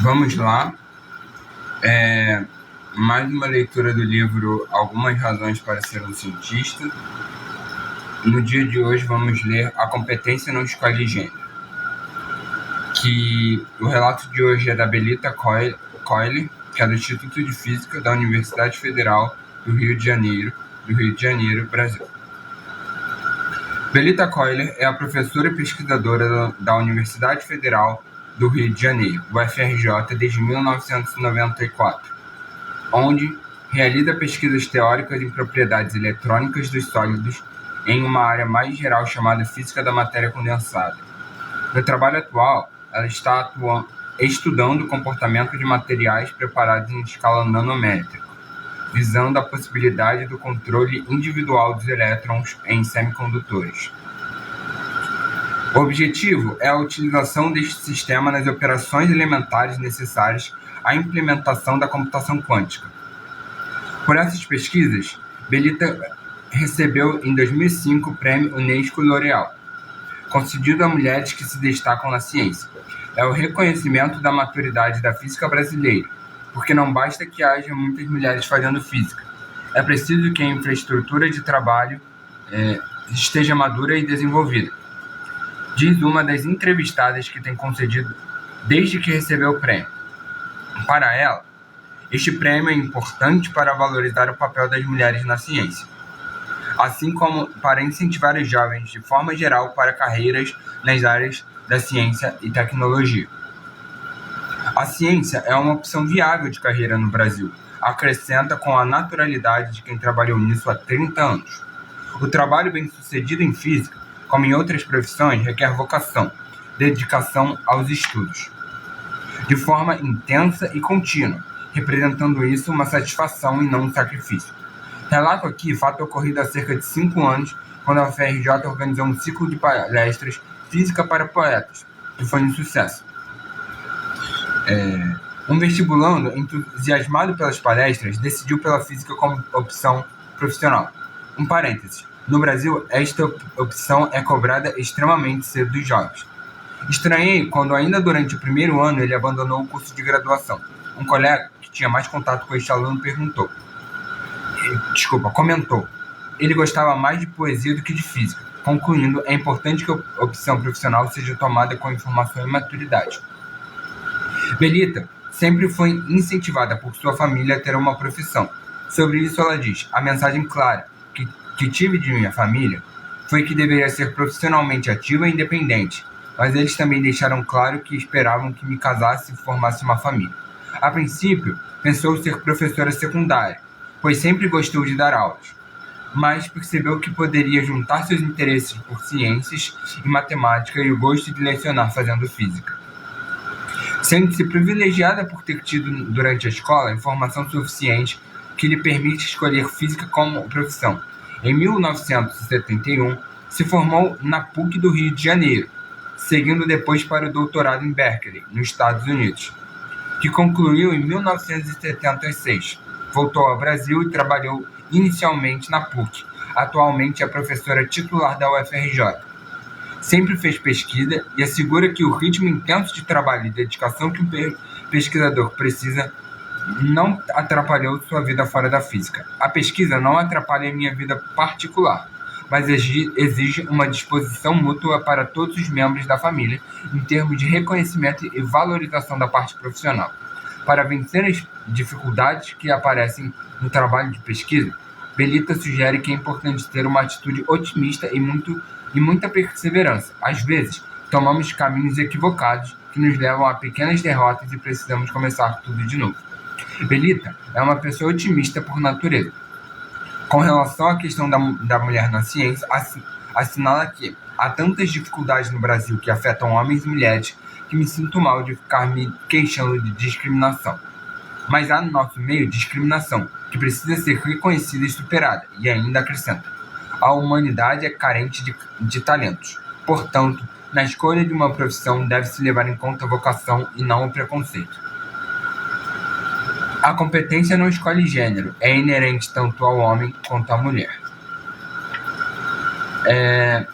Vamos lá. Mais uma leitura do livro Algumas Razões para Ser um Cientista. No dia de hoje vamos ler A Competência Não Escolhe Gênero, que o relato de hoje é da Belita Coyle, que é do Instituto de Física da Universidade Federal do Rio de Janeiro, Brasil. Belita Coyle é a professora e pesquisadora da Universidade Federal do Rio de Janeiro, UFRJ, desde 1994, onde realiza pesquisas teóricas em propriedades eletrônicas dos sólidos em uma área mais geral chamada Física da Matéria Condensada. No trabalho atual, ela está estudando o comportamento de materiais preparados em escala nanométrica, visando a possibilidade do controle individual dos elétrons em semicondutores. O objetivo é a utilização deste sistema nas operações elementares necessárias à implementação da computação quântica. Por essas pesquisas, Belita recebeu em 2005 o Prêmio Unesco L'Oréal, concedido a mulheres que se destacam na ciência. É o reconhecimento da maturidade da física brasileira, porque não basta que haja muitas mulheres fazendo física. É preciso que a infraestrutura de trabalho esteja madura e desenvolvida, diz uma das entrevistadas que tem concedido desde que recebeu o prêmio. Para ela, este prêmio é importante para valorizar o papel das mulheres na ciência, assim como para incentivar os jovens, de forma geral, para carreiras nas áreas da ciência e tecnologia. A ciência é uma opção viável de carreira no Brasil, acrescenta com a naturalidade de quem trabalhou nisso há 30 anos. O trabalho bem-sucedido em física, como em outras profissões, requer vocação, dedicação aos estudos, de forma intensa e contínua, representando isso uma satisfação e não um sacrifício. Relato aqui fato ocorrido há cerca de 5 anos, quando a UFRJ organizou um ciclo de palestras Física para Poetas, que foi um sucesso. Um vestibulando, entusiasmado pelas palestras, decidiu pela física como opção profissional. Um parênteses: no Brasil, esta opção é cobrada extremamente cedo dos jovens. Estranhei quando, ainda durante o primeiro ano, ele abandonou o curso de graduação. Um colega que tinha mais contato com este aluno comentou. Ele gostava mais de poesia do que de física. Concluindo, é importante que a opção profissional seja tomada com informação e maturidade. Belita sempre foi incentivada por sua família a ter uma profissão. Sobre isso ela diz: a mensagem clara que tive de minha família foi que deveria ser profissionalmente ativa e independente, mas eles também deixaram claro que esperavam que me casasse e formasse uma família. A princípio, pensou ser professora secundária, pois sempre gostou de dar aulas, mas percebeu que poderia juntar seus interesses por ciências e matemática e o gosto de lecionar fazendo física. Sente-se privilegiada por ter tido durante a escola informação suficiente que lhe permite escolher física como profissão. Em 1971, se formou na PUC do Rio de Janeiro, seguindo depois para o doutorado em Berkeley, nos Estados Unidos, que concluiu em 1976. Voltou ao Brasil e trabalhou inicialmente na PUC. Atualmente é professora titular da UFRJ. Sempre fez pesquisa e assegura que o ritmo intenso de trabalho e dedicação que um pesquisador precisa não atrapalhou sua vida fora da física. A pesquisa não atrapalha a minha vida particular, mas exige uma disposição mútua para todos os membros da família em termos de reconhecimento e valorização da parte profissional. Para vencer as dificuldades que aparecem no trabalho de pesquisa, Belita sugere que é importante ter uma atitude otimista e muita perseverança. Às vezes, tomamos caminhos equivocados que nos levam a pequenas derrotas e precisamos começar tudo de novo. Belita é uma pessoa otimista por natureza. Com relação à questão da mulher na ciência, assinala que há tantas dificuldades no Brasil que afetam homens e mulheres que me sinto mal de ficar me queixando de discriminação. Mas há no nosso meio discriminação, que precisa ser reconhecida e superada, e ainda acrescenta: a humanidade é carente de talentos. Portanto, na escolha de uma profissão deve-se levar em conta a vocação e não o preconceito. A competência não escolhe gênero, é inerente tanto ao homem quanto à mulher. É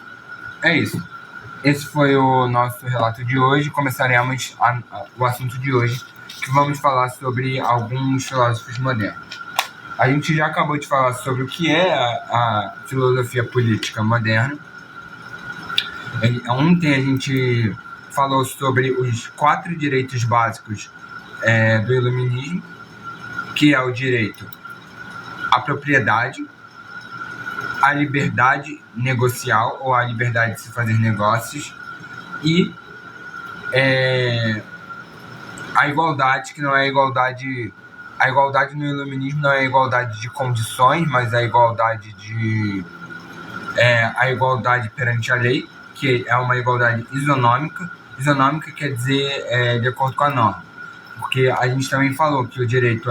isso. esse foi o nosso relato de hoje. Começaremos o assunto de hoje, que vamos falar sobre alguns filósofos modernos. A gente já acabou de falar sobre o que é a filosofia política moderna. Ontem a gente falou sobre os 4 direitos básicos do iluminismo, que é o direito à propriedade, à liberdade negocial, ou à liberdade de se fazer negócios, e a igualdade, que não é igualdade... A igualdade no iluminismo não é a igualdade de condições, mas a igualdade a igualdade perante a lei, que é uma igualdade isonômica. Isonômica quer dizer de acordo com a norma, porque a gente também falou que o direito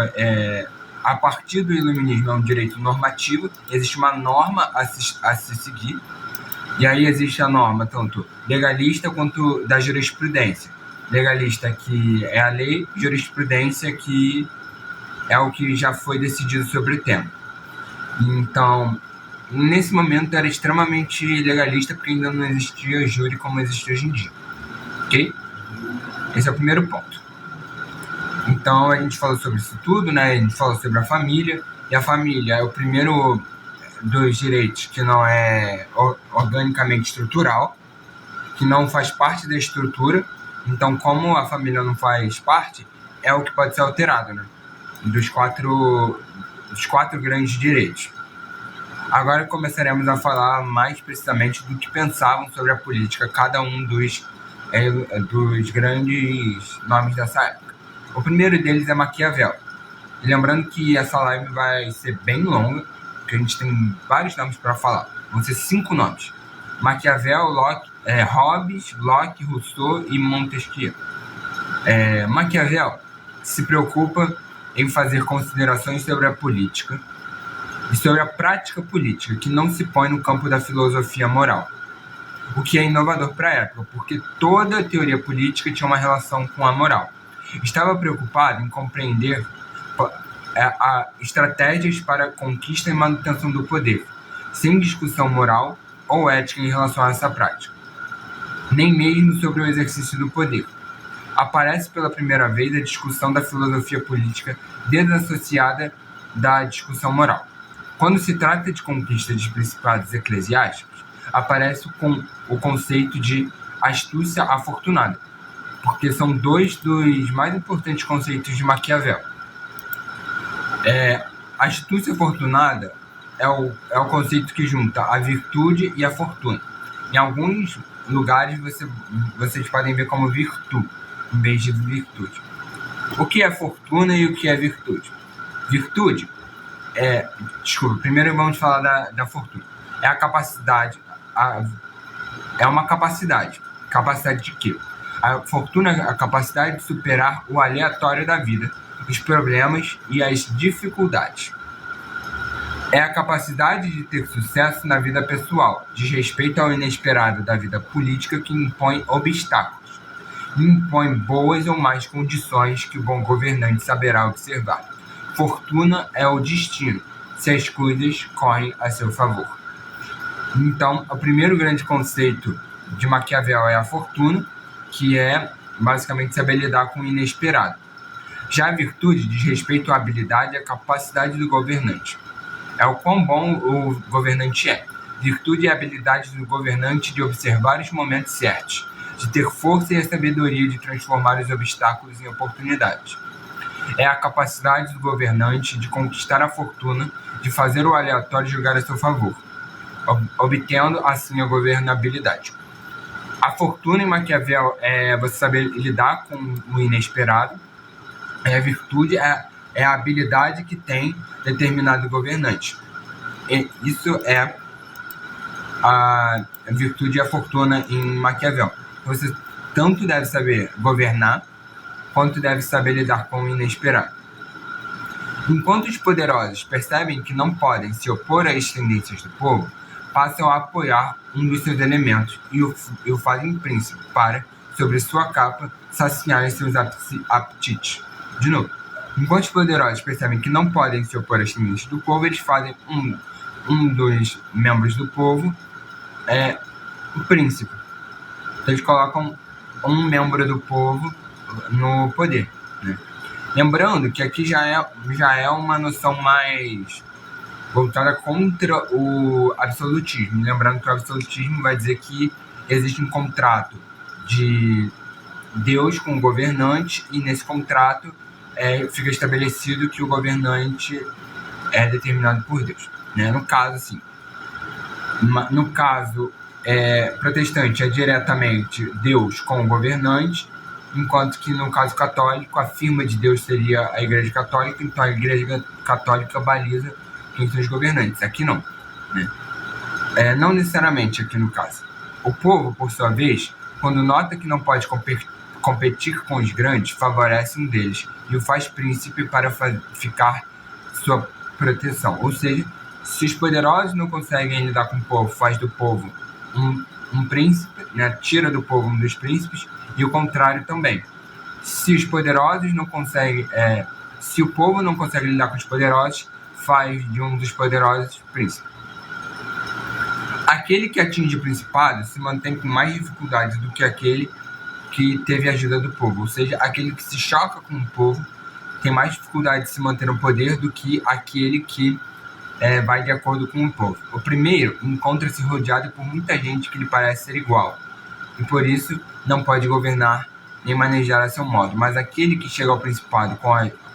a partir do iluminismo é um direito normativo, existe uma norma a se seguir, e aí existe a norma tanto legalista quanto da jurisprudência. Legalista, que é a lei; jurisprudência, que é o que já foi decidido sobre o tema. Então, nesse momento era extremamente legalista, porque ainda não existia júri como existe hoje em dia. Ok? Esse é o primeiro ponto. Então, a gente falou sobre isso tudo, né? A gente falou sobre a família, e a família é o primeiro dos direitos que não é organicamente estrutural, que não faz parte da estrutura. Então, como a família não faz parte, é o que pode ser alterado, né? Dos quatro grandes direitos. Agora começaremos a falar mais precisamente do que pensavam sobre a política cada um dos grandes nomes dessa época. O primeiro deles é Maquiavel. E lembrando que essa live vai ser bem longa, porque a gente tem vários nomes para falar. Vão ser 5 nomes: Maquiavel, Hobbes, Locke, Rousseau e Montesquieu. Maquiavel se preocupa em fazer considerações sobre a política e sobre a prática política, que não se põe no campo da filosofia moral, o que é inovador para a época, porque toda a teoria política tinha uma relação com a moral. Estava preocupado em compreender estratégias para a conquista e manutenção do poder, sem discussão moral ou ética em relação a essa prática, nem mesmo sobre o exercício do poder. Aparece pela primeira vez a discussão da filosofia política desassociada da discussão moral. Quando se trata de conquista de principados eclesiásticos, aparece com o conceito de astúcia afortunada, porque são 2 dos mais importantes conceitos de Maquiavel. A astúcia afortunada é o conceito que junta a virtude e a fortuna. Em alguns lugares vocês podem ver como virtude, em vez de virtude. O que é fortuna e o que é virtude? Virtude primeiro vamos falar da fortuna. É a capacidade, é uma capacidade. Capacidade de quê? A fortuna é a capacidade de superar o aleatório da vida, os problemas e as dificuldades. É a capacidade de ter sucesso na vida pessoal, diz respeito ao inesperado da vida política, que impõe obstáculos, impõe boas ou más condições que o bom governante saberá observar. Fortuna é o destino, se as coisas correm a seu favor. Então, o primeiro grande conceito de Maquiavel é a fortuna, que é basicamente saber lidar com o inesperado. Já a virtude diz respeito à habilidade e à capacidade do governante. É o quão bom o governante é. Virtude é a habilidade do governante de observar os momentos certos, de ter força e a sabedoria de transformar os obstáculos em oportunidades. É a capacidade do governante de conquistar a fortuna, de fazer o aleatório jogar a seu favor, obtendo assim a governabilidade. A fortuna em Maquiavel é você saber lidar com o inesperado. A virtude é a habilidade que tem determinado governante. E isso é a virtude e a fortuna em Maquiavel. Você tanto deve saber governar, quanto deve saber lidar com o inesperado. Enquanto os poderosos percebem que não podem se opor às tendências do povo, passam a apoiar um dos seus elementos e o fazem príncipe para, sobre sua capa, saciarem seus apetites. De novo, enquanto os poderosos percebem que não podem se opor às tendências do povo, eles fazem um dos membros do povo o príncipe. Então, eles colocam um membro do povo no poder, né? Lembrando que aqui já é uma noção mais voltada contra o absolutismo. Lembrando que o absolutismo vai dizer que existe um contrato de Deus com o governante, e nesse contrato fica estabelecido que o governante é determinado por Deus, né? No caso, assim, protestante é diretamente Deus com o governante, enquanto que no caso católico a firma de Deus seria a Igreja Católica, então a Igreja Católica baliza quem são os governantes. Aqui não, né? Não necessariamente aqui no caso. O povo, por sua vez, quando nota que não pode competir com os grandes, favorece um deles e o faz príncipe para ficar sua proteção. Ou seja, se os poderosos não conseguem lidar com o povo, faz do povo um príncipe, né? Tira do povo um dos príncipes, e o contrário também. Se os poderosos não conseguem, se o povo não consegue lidar com os poderosos, faz de um dos poderosos príncipe. Aquele que atinge o principado se mantém com mais dificuldades do que aquele que teve a ajuda do povo. Ou seja, aquele que se choca com o povo tem mais dificuldade de se manter no poder do que aquele que vai de acordo com o povo. O primeiro encontra-se rodeado por muita gente que lhe parece ser igual, e por isso não pode governar nem manejar a seu modo. Mas aquele que chega ao principado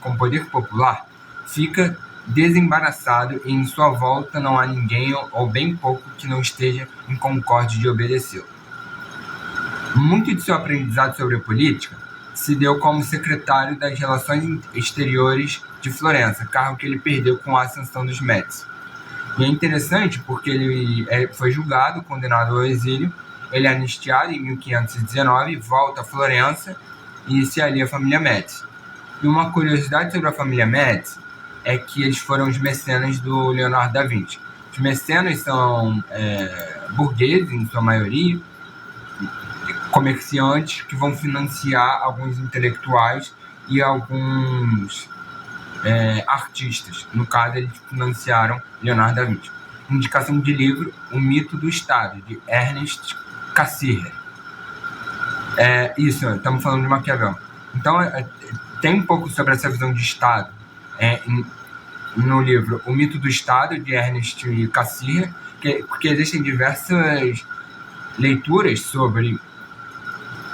com poder popular fica desembaraçado, e em sua volta não há ninguém ou bem pouco que não esteja em concórdia de obedecê-lo. Muito de seu aprendizado sobre a política se deu como secretário das Relações Exteriores de Florença, cargo que ele perdeu com a ascensão dos Médici. E é interessante porque ele foi julgado, condenado ao exílio, ele é anistiado em 1519, volta a Florença e se alia à família Médici. E uma curiosidade sobre a família Médici é que eles foram os mecenas do Leonardo da Vinci. Os mecenas são burgueses, em sua maioria, comerciantes que vão financiar alguns intelectuais e alguns artistas. No caso, eles financiaram Leonardo da Vinci. Indicação de livro: O Mito do Estado, de Ernest Cassirer. Isso, estamos falando de Maquiavel. Então, tem um pouco sobre essa visão de Estado no livro O Mito do Estado, de Ernest Cassirer, porque existem diversas leituras sobre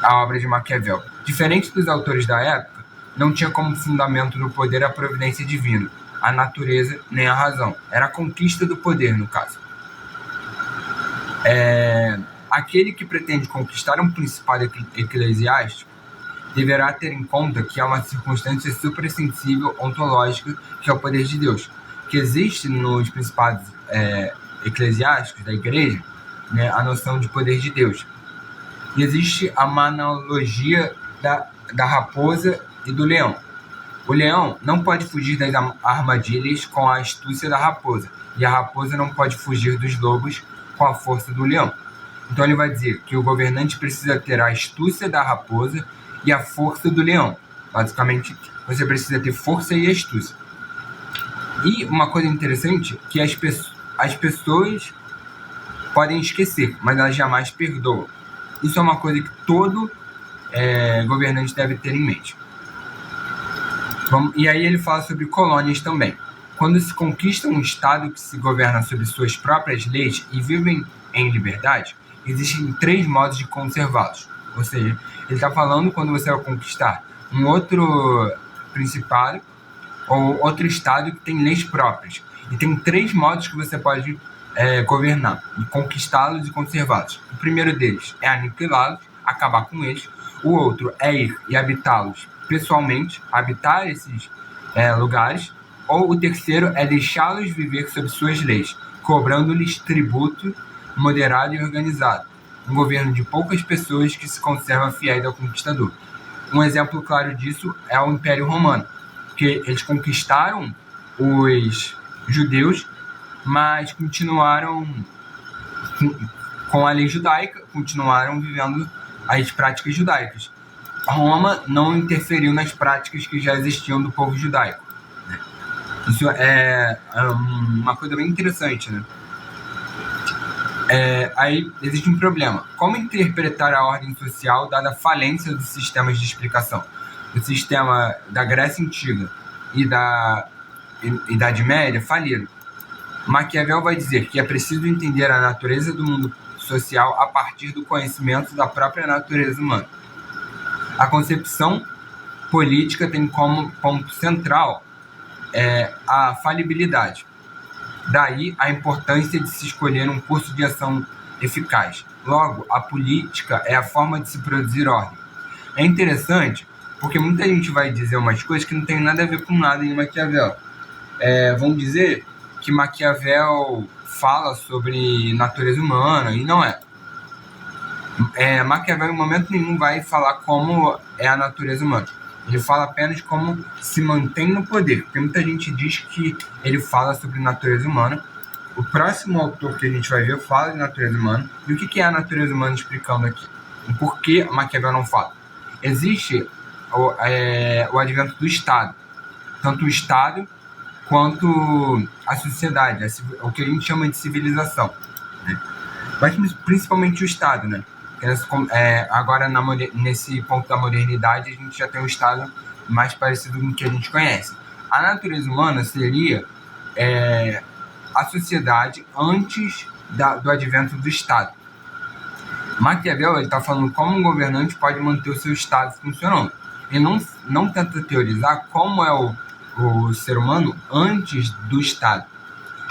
a obra de Maquiavel. Diferente dos autores da época, não tinha como fundamento do poder a providência divina, a natureza nem a razão. Era a conquista do poder, no caso. Aquele que pretende conquistar um principado eclesiástico deverá ter em conta que há uma circunstância suprassensível ontológica, que é o poder de Deus, que existe nos principados eclesiásticos da igreja, né, a noção de poder de Deus. E existe a analogia da raposa e do leão. O leão não pode fugir das armadilhas com a astúcia da raposa, e a raposa não pode fugir dos lobos com a força do leão. Então ele vai dizer que o governante precisa ter a astúcia da raposa e a força do leão. Basicamente, você precisa ter força e astúcia. E uma coisa interessante é que as pessoas podem esquecer, mas elas jamais perdoam. Isso é uma coisa que todo governante deve ter em mente. E aí ele fala sobre colônias também. Quando se conquista um Estado que se governa sob suas próprias leis e vivem em liberdade, existem 3 modos de conservá-los. Ou seja, ele está falando quando você vai conquistar um outro principado ou outro Estado que tem leis próprias. E tem 3 modos que você pode governar, e conquistá-los e conservá-los. O primeiro deles é aniquilá-los, acabar com eles. O outro é ir e habitá-los pessoalmente, habitar esses lugares. Ou o terceiro é deixá-los viver sob suas leis, cobrando-lhes tributo moderado e organizado. Um governo de poucas pessoas que se conserva fiéis ao conquistador. Um exemplo claro disso é o Império Romano, que eles conquistaram os judeus, mas continuaram com a lei judaica, continuaram vivendo as práticas judaicas. Roma não interferiu nas práticas que já existiam do povo judaico. Isso é uma coisa bem interessante, né? Aí existe um problema. Como interpretar a ordem social dada a falência dos sistemas de explicação? O sistema da Grécia Antiga e da Idade Média faliram. Maquiavel vai dizer que é preciso entender a natureza do mundo social a partir do conhecimento da própria natureza humana. A concepção política tem como ponto central a falibilidade. Daí a importância de se escolher um curso de ação eficaz. Logo, a política é a forma de se produzir ordem. É interessante porque muita gente vai dizer umas coisas que não tem nada a ver com nada em Maquiavel. Vão dizer que Maquiavel fala sobre natureza humana, e não é. Maquiavel em momento nenhum vai falar como é a natureza humana. Ele fala apenas como se mantém no poder, porque muita gente diz que ele fala sobre natureza humana. O próximo autor que a gente vai ver fala de natureza humana. E o que é a natureza humana explicando aqui? E por que Maquiavel não fala? Existe o advento do Estado. Tanto o Estado quanto a sociedade, o que a gente chama de civilização, né? Mas principalmente o Estado, né? Agora, nesse ponto da modernidade, a gente já tem um Estado mais parecido com o que a gente conhece. A natureza humana seria a sociedade antes do advento do Estado. Maquiavel está falando como um governante pode manter o seu Estado funcionando. Ele não tenta teorizar como é o ser humano antes do Estado.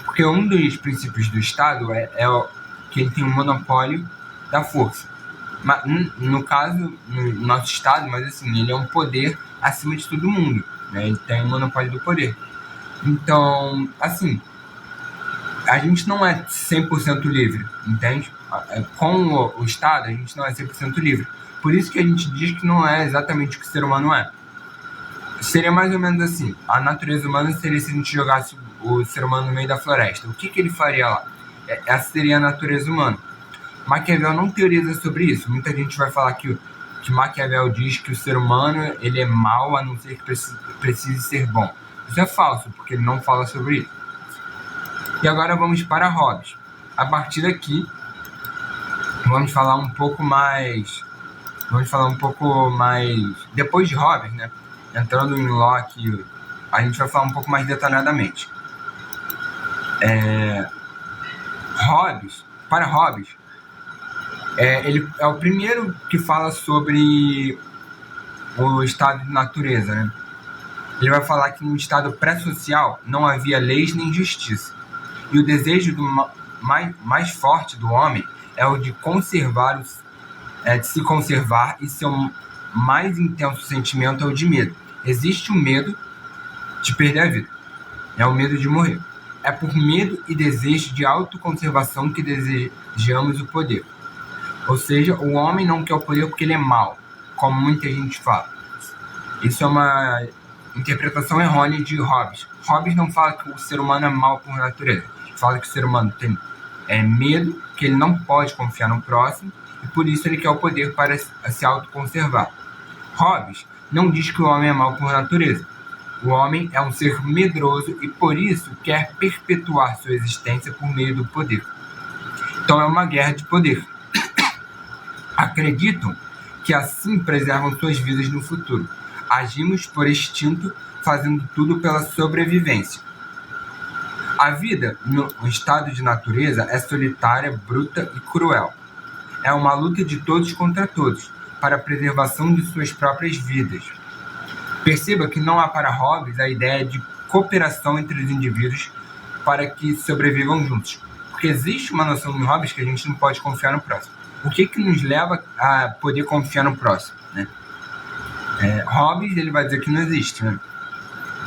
Porque um dos princípios do Estado é que ele tem um monopólio da força. No caso, no nosso Estado, mas assim, ele é um poder acima de todo mundo, né? Ele tem um monopólio do poder. Então, assim, a gente não é 100% livre, entende? Com o Estado, a gente não é 100% livre. Por isso que a gente diz que não é exatamente o que o ser humano é. Seria mais ou menos assim, a natureza humana seria se a gente jogasse o ser humano no meio da floresta. O que ele faria lá? Essa seria a natureza humana. Maquiavel não teoriza sobre isso. Muita gente vai falar que Maquiavel diz que o ser humano ele é mau a não ser que precise ser bom. Isso é falso, porque ele não fala sobre isso. E agora vamos para Hobbes. A partir daqui, vamos falar um pouco mais... Depois de Hobbes, né? Entrando em Locke, a gente vai falar um pouco mais detalhadamente. Para Hobbes, ele é o primeiro que fala sobre o estado de natureza, né? Ele vai falar que no estado pré-social não havia leis nem justiça. E o desejo mais forte do homem é o de se conservar, e seu mais intenso sentimento é o de medo. Existe o medo de perder a vida, é o medo de morrer. É por medo e desejo de autoconservação que desejamos o poder. Ou seja, o homem não quer o poder porque ele é mau, como muita gente fala. Isso é uma interpretação errônea de Hobbes. Hobbes não fala que o ser humano é mau por natureza. Ele fala que o ser humano tem medo, que ele não pode confiar no próximo, e por isso ele quer o poder para se autoconservar. Hobbes não diz que o homem é mau por natureza. O homem é um ser medroso e por isso quer perpetuar sua existência por meio do poder. Então é uma guerra de poder. Acreditam que assim preservam suas vidas no futuro. Agimos por instinto, fazendo tudo pela sobrevivência. A vida no estado de natureza é solitária, bruta e cruel. É uma luta de todos contra todos, para a preservação de suas próprias vidas. Perceba que não há para Hobbes a ideia de cooperação entre os indivíduos para que sobrevivam juntos. Porque existe uma noção em Hobbes que a gente não pode confiar no próximo. O que nos leva a poder confiar no próximo, né? Hobbes ele vai dizer que não existe, né?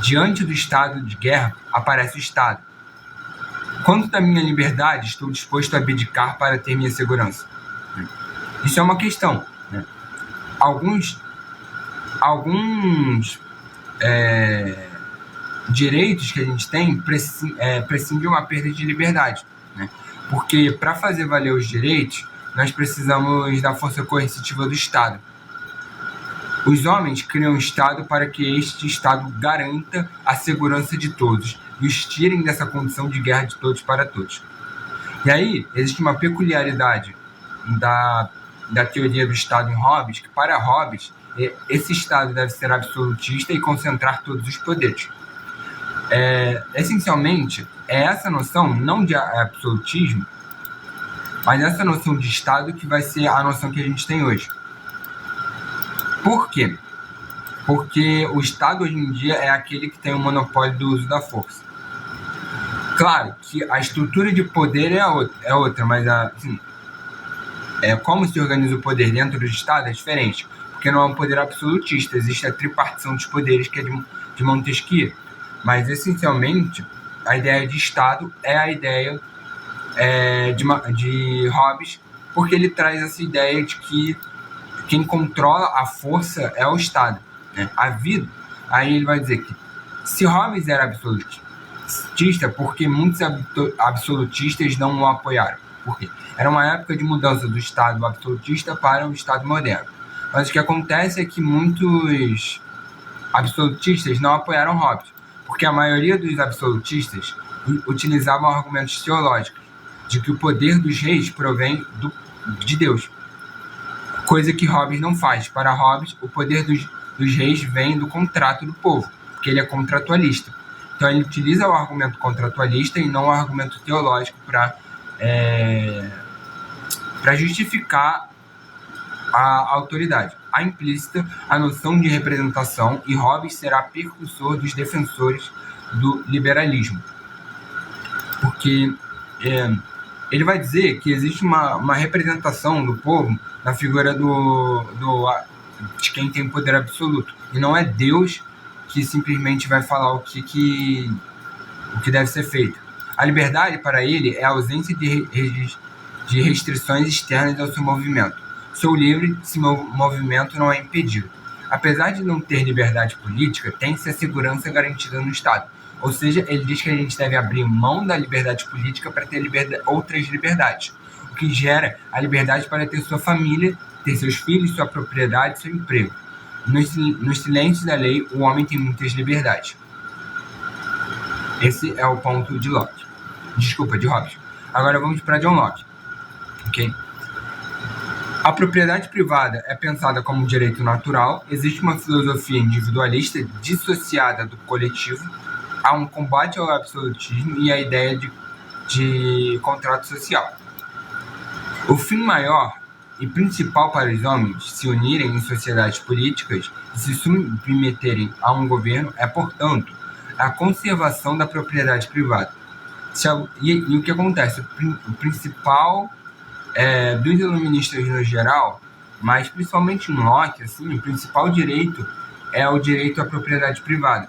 Diante do estado de guerra, aparece o Estado. Quanto da minha liberdade estou disposto a abdicar para ter minha segurança? Isso é uma questão, né? Alguns direitos que a gente tem prescindem de uma perda de liberdade, né? Porque para fazer valer os direitos, nós precisamos da força coercitiva do Estado. Os homens criam um Estado para que este Estado garanta a segurança de todos e os tirem dessa condição de guerra de todos para todos. E aí, existe uma peculiaridade da teoria do Estado em Hobbes, que para Hobbes, esse Estado deve ser absolutista e concentrar todos os poderes. Essencialmente, é essa noção, não de absolutismo, mas essa noção de Estado que vai ser a noção que a gente tem hoje. Por quê? Porque o Estado hoje em dia é aquele que tem o monopólio do uso da força. Claro que a estrutura de poder é outra, mas assim, como se organiza o poder dentro do Estado é diferente, porque não é um poder absolutista, existe a tripartição dos poderes, que é de Montesquieu. Mas, essencialmente, a ideia de Estado é a ideia de Hobbes, porque ele traz essa ideia de que quem controla a força é o Estado, né? A vida. Aí ele vai dizer que se Hobbes era absolutista, porque muitos absolutistas não o apoiaram. Por quê? Era uma época de mudança do Estado absolutista para o Estado moderno. Mas o que acontece é que muitos absolutistas não apoiaram Hobbes, porque a maioria dos absolutistas utilizavam argumentos teológicos, de que o poder dos reis provém de Deus, coisa que Hobbes não faz. Para Hobbes, o poder dos reis vem do contrato do povo, porque ele é contratualista. Então ele utiliza o argumento contratualista e não o argumento teológico para justificar a autoridade. Há implícita a noção de representação, e Hobbes será precursor dos defensores do liberalismo, porque ele vai dizer que existe uma representação do povo na figura de quem tem poder absoluto, e não é Deus que simplesmente vai falar o que deve ser feito. A liberdade, para ele, é a ausência de restrições externas ao seu movimento. Sou livre se meu movimento não é impedido. Apesar de não ter liberdade política, tem-se a segurança garantida no Estado. Ou seja, ele diz que a gente deve abrir mão da liberdade política para ter outras liberdades, o que gera a liberdade para ter sua família, ter seus filhos, sua propriedade, seu emprego. Nos silêncios da lei, o homem tem muitas liberdades. Esse é o ponto de Locke. Desculpa, de Hobbes. Agora vamos para John Locke. Ok? A propriedade privada é pensada como um direito natural. Existe uma filosofia individualista dissociada do coletivo. Há um combate ao absolutismo e a ideia de contrato social. O fim maior e principal para os homens se unirem em sociedades políticas e se submeterem a um governo é, portanto, a conservação da propriedade privada. E o que acontece? O principal dos iluministas no geral, mas principalmente em Locke, assim, o principal direito é o direito à propriedade privada.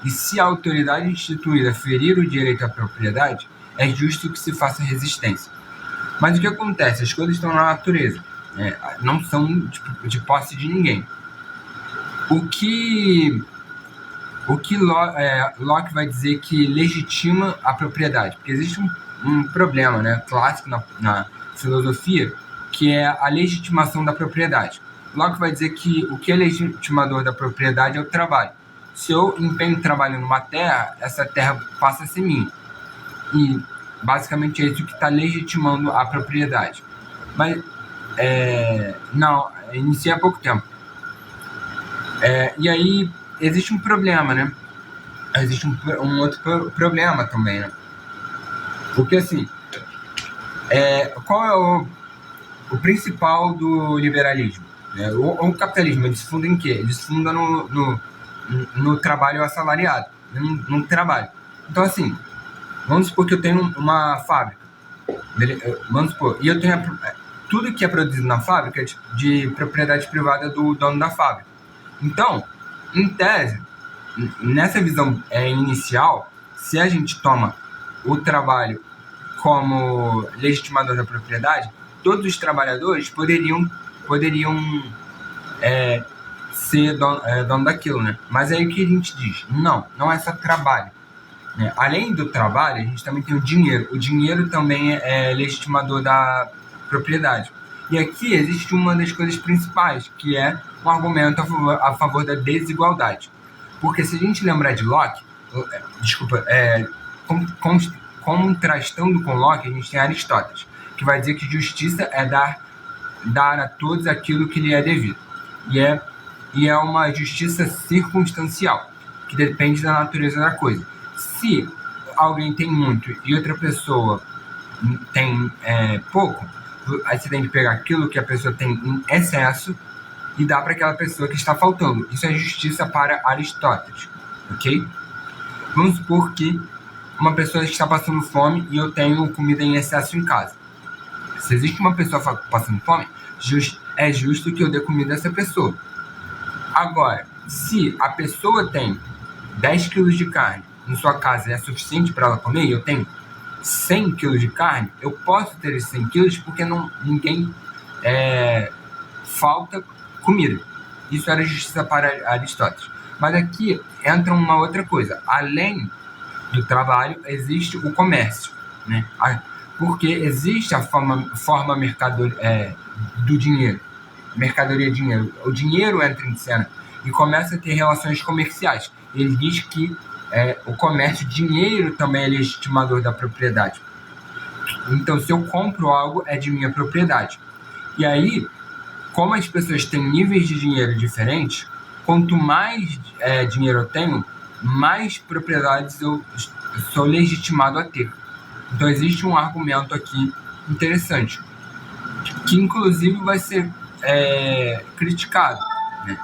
E se a autoridade instituída ferir o direito à propriedade, é justo que se faça resistência. Mas o que acontece? As coisas estão na natureza, não são de posse de ninguém. O que Locke vai dizer que legitima a propriedade? Porque existe um problema, clássico na filosofia, que é a legitimação da propriedade. Locke vai dizer que o que é legitimador da propriedade é o trabalho. Se eu empenho trabalho numa terra, essa terra passa a ser minha. E basicamente é isso que está legitimando a propriedade. Mas não, iniciei há pouco tempo. E aí existe um problema, Existe um outro problema também, Porque assim, qual é o principal do liberalismo? O capitalismo, ele se funda em quê? Ele se funda no trabalho assalariado, no trabalho. Então assim, vamos supor que eu tenho uma fábrica, vamos supor, e eu tenho tudo que é produzido na fábrica é de propriedade privada do dono da fábrica. Então, em tese, nessa visão inicial, se a gente toma o trabalho como legitimador da propriedade, todos os trabalhadores poderiam ser dono daquilo, Mas aí o que a gente diz? Não é só trabalho. Além do trabalho, a gente também tem o dinheiro. O dinheiro também é legitimador da propriedade. E aqui existe uma das coisas principais, que é um argumento a favor da desigualdade. Porque se a gente lembrar de Locke, contrastando com Locke, a gente tem Aristóteles, que vai dizer que justiça é dar a todos aquilo que lhe é devido. E é uma justiça circunstancial, que depende da natureza da coisa. Se alguém tem muito e outra pessoa tem pouco, aí você tem que pegar aquilo que a pessoa tem em excesso e dar para aquela pessoa que está faltando. Isso é justiça para Aristóteles, ok? Vamos supor que uma pessoa está passando fome e eu tenho comida em excesso em casa. Se existe uma pessoa passando fome, é justo que eu dê comida a essa pessoa. Agora, se a pessoa tem 10 quilos de carne em sua casa e é suficiente para ela comer, e eu tenho 100 quilos de carne, eu posso ter esses 100 quilos porque ninguém falta comida. Isso era justiça para Aristóteles. Mas aqui entra uma outra coisa. Além do trabalho, existe o comércio, né? Porque existe a forma do dinheiro, mercadoria-dinheiro. O dinheiro entra em cena e começa a ter relações comerciais. Ele diz que o comércio, dinheiro também é legitimador da propriedade. Então, se eu compro algo, é de minha propriedade. E aí, como as pessoas têm níveis de dinheiro diferentes, quanto mais dinheiro eu tenho, mais propriedades eu sou legitimado a ter. Então, existe um argumento aqui interessante, que inclusive vai ser criticado, né?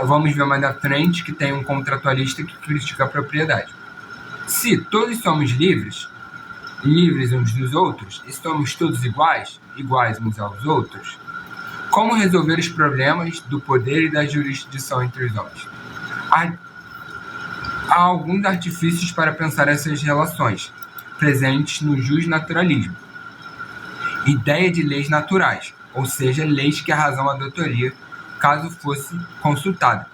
Vamos ver mais à frente que tem um contratualista que critica a propriedade. Se todos somos livres uns dos outros, e somos todos iguais uns aos outros, como resolver os problemas do poder e da jurisdição entre os homens? Há alguns artifícios para pensar essas relações, presentes no justnaturalismo. Ideia de leis naturais, ou seja, leis que a razão adotaria caso fosse consultada.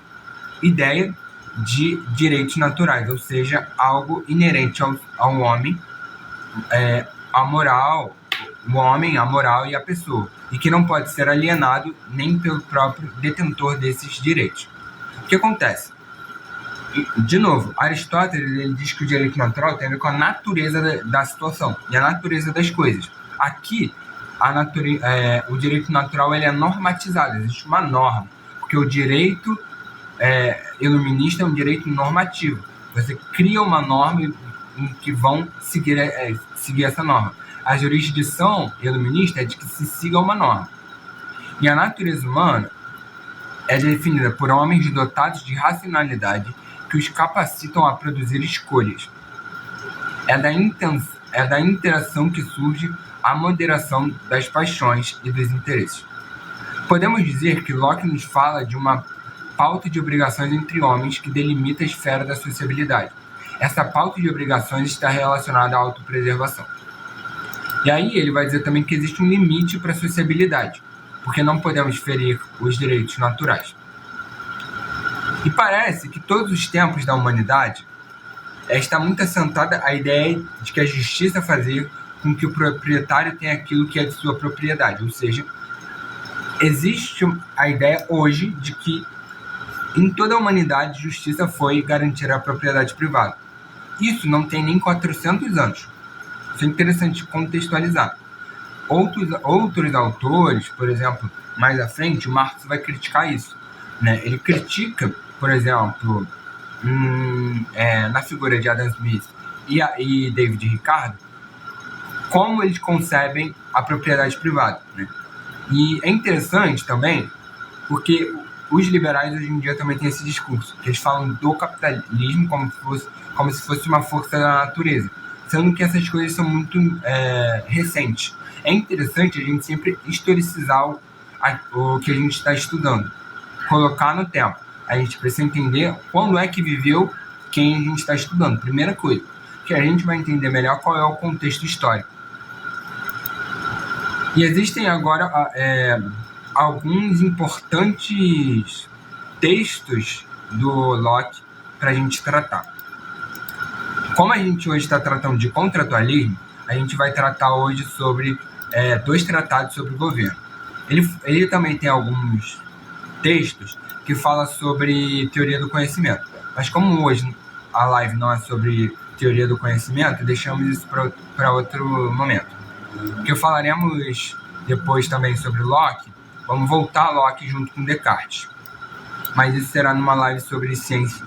Ideia de direitos naturais, ou seja, algo inerente ao homem, a moral, o homem, a moral e a pessoa, e que não pode ser alienado nem pelo próprio detentor desses direitos. O que acontece? De novo, Aristóteles ele diz que o direito natural tem a ver com a natureza da situação e a natureza das coisas. Aqui, o direito natural ele é normatizado, existe uma norma, porque o direito iluminista é um direito normativo. Você cria uma norma em que vão seguir essa norma. A jurisdição iluminista é de que se siga uma norma. E a natureza humana é definida por homens dotados de racionalidade que os capacitam a produzir escolhas. É da interação que surge a moderação das paixões e dos interesses. Podemos dizer que Locke nos fala de uma pauta de obrigações entre homens que delimita a esfera da sociabilidade. Essa pauta de obrigações está relacionada à autopreservação. E aí ele vai dizer também que existe um limite para a sociabilidade, porque não podemos ferir os direitos naturais. E parece que todos os tempos da humanidade está muito assentada a ideia de que a justiça fazer com que o proprietário tenha aquilo que é de sua propriedade. Ou seja, existe a ideia hoje de que em toda a humanidade justiça foi garantir a propriedade privada. Isso não tem nem 400 anos. Isso é interessante contextualizar. Outros autores, por exemplo, mais à frente, Marx vai criticar isso, né? Ele critica, por exemplo, na figura de Adam Smith e David Ricardo, como eles concebem a propriedade privada, né? E é interessante também, porque os liberais hoje em dia também têm esse discurso, que eles falam do capitalismo como se fosse uma força da natureza, sendo que essas coisas são muito recentes. É interessante a gente sempre historicizar o que a gente está estudando, colocar no tempo. A gente precisa entender quando é que viveu quem a gente está estudando. Primeira coisa, que a gente vai entender melhor qual é o contexto histórico. E existem agora alguns importantes textos do Locke para a gente tratar. Como a gente hoje está tratando de contratualismo, a gente vai tratar hoje sobre 2 tratados sobre o governo. Ele também tem alguns textos que falam sobre teoria do conhecimento. Mas como hoje a live não é sobre teoria do conhecimento, deixamos isso para outro momento. Porque falaremos depois também sobre Locke, vamos voltar a Locke junto com Descartes. Mas isso será numa live sobre ciência,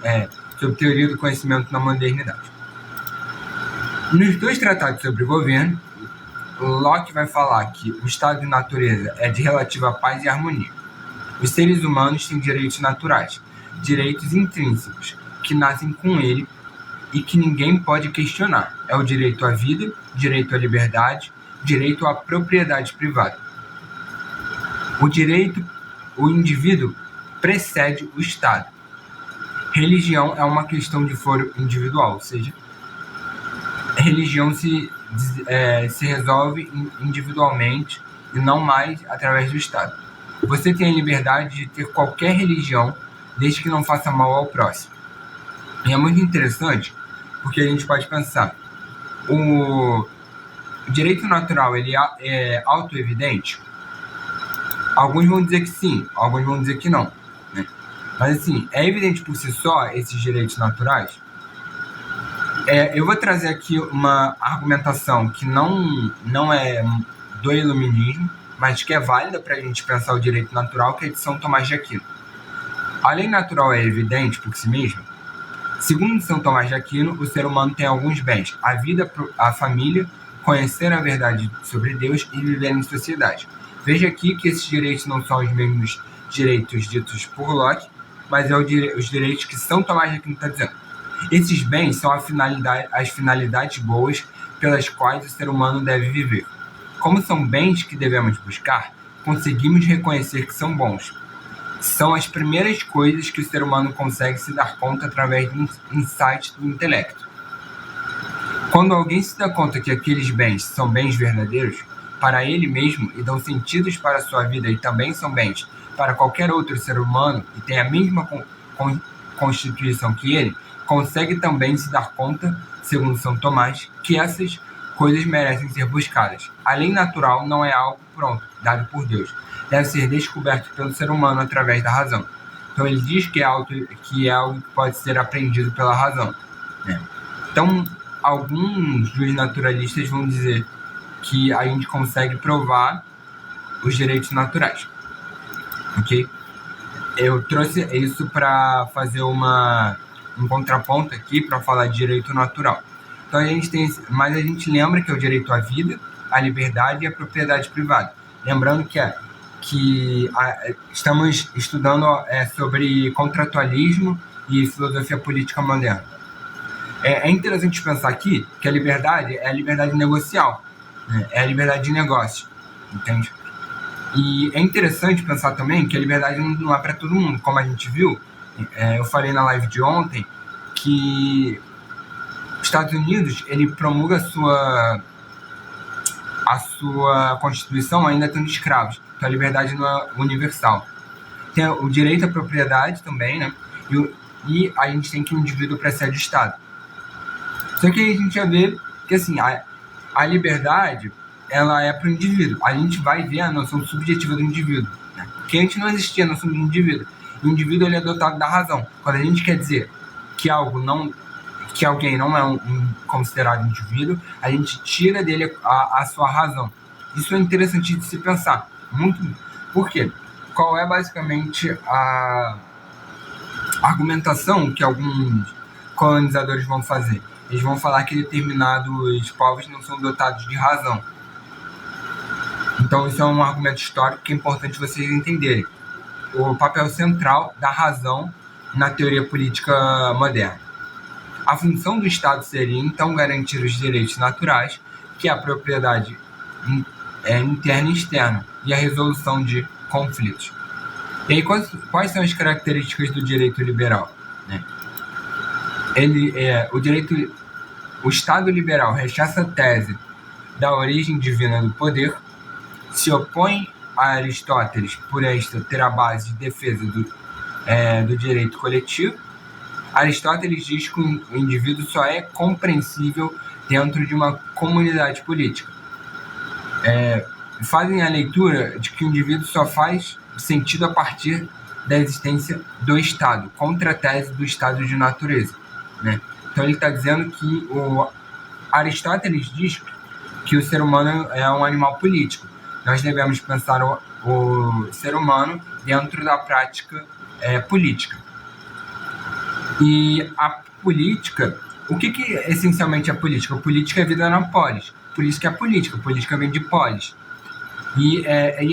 sobre teoria do conhecimento na modernidade. Nos 2 tratados sobre governo, Locke vai falar que o estado de natureza é de relativa paz e harmonia. Os seres humanos têm direitos naturais, direitos intrínsecos, que nascem com ele e que ninguém pode questionar. É o direito à vida, direito à liberdade, direito à propriedade privada. O indivíduo precede o Estado. Religião é uma questão de foro individual, ou seja, religião se resolve individualmente e não mais através do Estado. Você tem a liberdade de ter qualquer religião, desde que não faça mal ao próximo. E é muito interessante, porque a gente pode pensar, o direito natural ele é autoevidente? Alguns vão dizer que sim, alguns vão dizer que não, né? Mas assim, é evidente por si só esses direitos naturais? Eu vou trazer aqui uma argumentação que não é do iluminismo, mas que é válida para a gente pensar o direito natural, que é de São Tomás de Aquino. A lei natural é evidente por si mesma? Segundo São Tomás de Aquino, o ser humano tem alguns bens: a vida, a família, conhecer a verdade sobre Deus e viver em sociedade. Veja aqui que esses direitos não são os mesmos direitos ditos por Locke, mas os direitos que São Tomás de Aquino está dizendo. Esses bens são as finalidades boas pelas quais o ser humano deve viver. Como são bens que devemos buscar, conseguimos reconhecer que são bons. São as primeiras coisas que o ser humano consegue se dar conta através de um insight do intelecto. Quando alguém se dá conta que aqueles bens são bens verdadeiros para ele mesmo e dão sentidos para a sua vida e também são bens para qualquer outro ser humano e tem a mesma constituição que ele, consegue também se dar conta, segundo São Tomás, que essas coisas merecem ser buscadas. A lei natural não é algo pronto, dado por Deus. Deve ser descoberto pelo ser humano através da razão. Então ele diz que é algo que pode ser aprendido pela razão, né? Então, alguns dos naturalistas vão dizer que a gente consegue provar os direitos naturais, ok? Eu trouxe isso para fazer um contraponto aqui para falar de direito natural. Então mas a gente lembra que é o direito à vida, à liberdade e à propriedade privada. Lembrando que estamos estudando sobre contratualismo e filosofia política moderna. É interessante pensar aqui que a liberdade é a liberdade negocial, né? É a liberdade de negócio, entende? E é interessante pensar também que a liberdade não é para todo mundo, como a gente viu. Eu falei na live de ontem que os Estados Unidos ele promulga a sua Constituição ainda tendo escravos. Então a liberdade não é universal. Tem o direito à propriedade também, né? E a gente tem que o indivíduo precede o Estado. Só que a gente já vê que assim, a liberdade ela é para o indivíduo. A gente vai ver a noção subjetiva do indivíduo, né? Porque antes não existia a noção do indivíduo. O indivíduo ele é dotado da razão. Quando a gente quer dizer que alguém não é considerado indivíduo, a gente tira dele a sua razão. Isso é interessante de se pensar. Muito. Por quê? Qual é basicamente a argumentação que alguns colonizadores vão fazer? Eles vão falar que determinados povos não são dotados de razão. Então isso é um argumento histórico que é importante vocês entenderem. O papel central da razão na teoria política moderna. A função do Estado seria, então, garantir os direitos naturais, que é a propriedade interna e externa, e a resolução de conflitos. E aí, quais são as características do direito liberal, né? O Estado liberal rechaça a tese da origem divina do poder, se opõe a Aristóteles por esta ter a base de defesa do direito coletivo. Aristóteles diz que o indivíduo só é compreensível dentro de uma comunidade política. Fazem a leitura de que o indivíduo só faz sentido a partir da existência do Estado, contra a tese do estado de natureza, né? Então ele está dizendo que o Aristóteles diz que o ser humano é um animal político. Nós devemos pensar o ser humano dentro da prática política. E a política, o que essencialmente é política? A política é vida na polis. Por isso que é política. Política vem de polis. E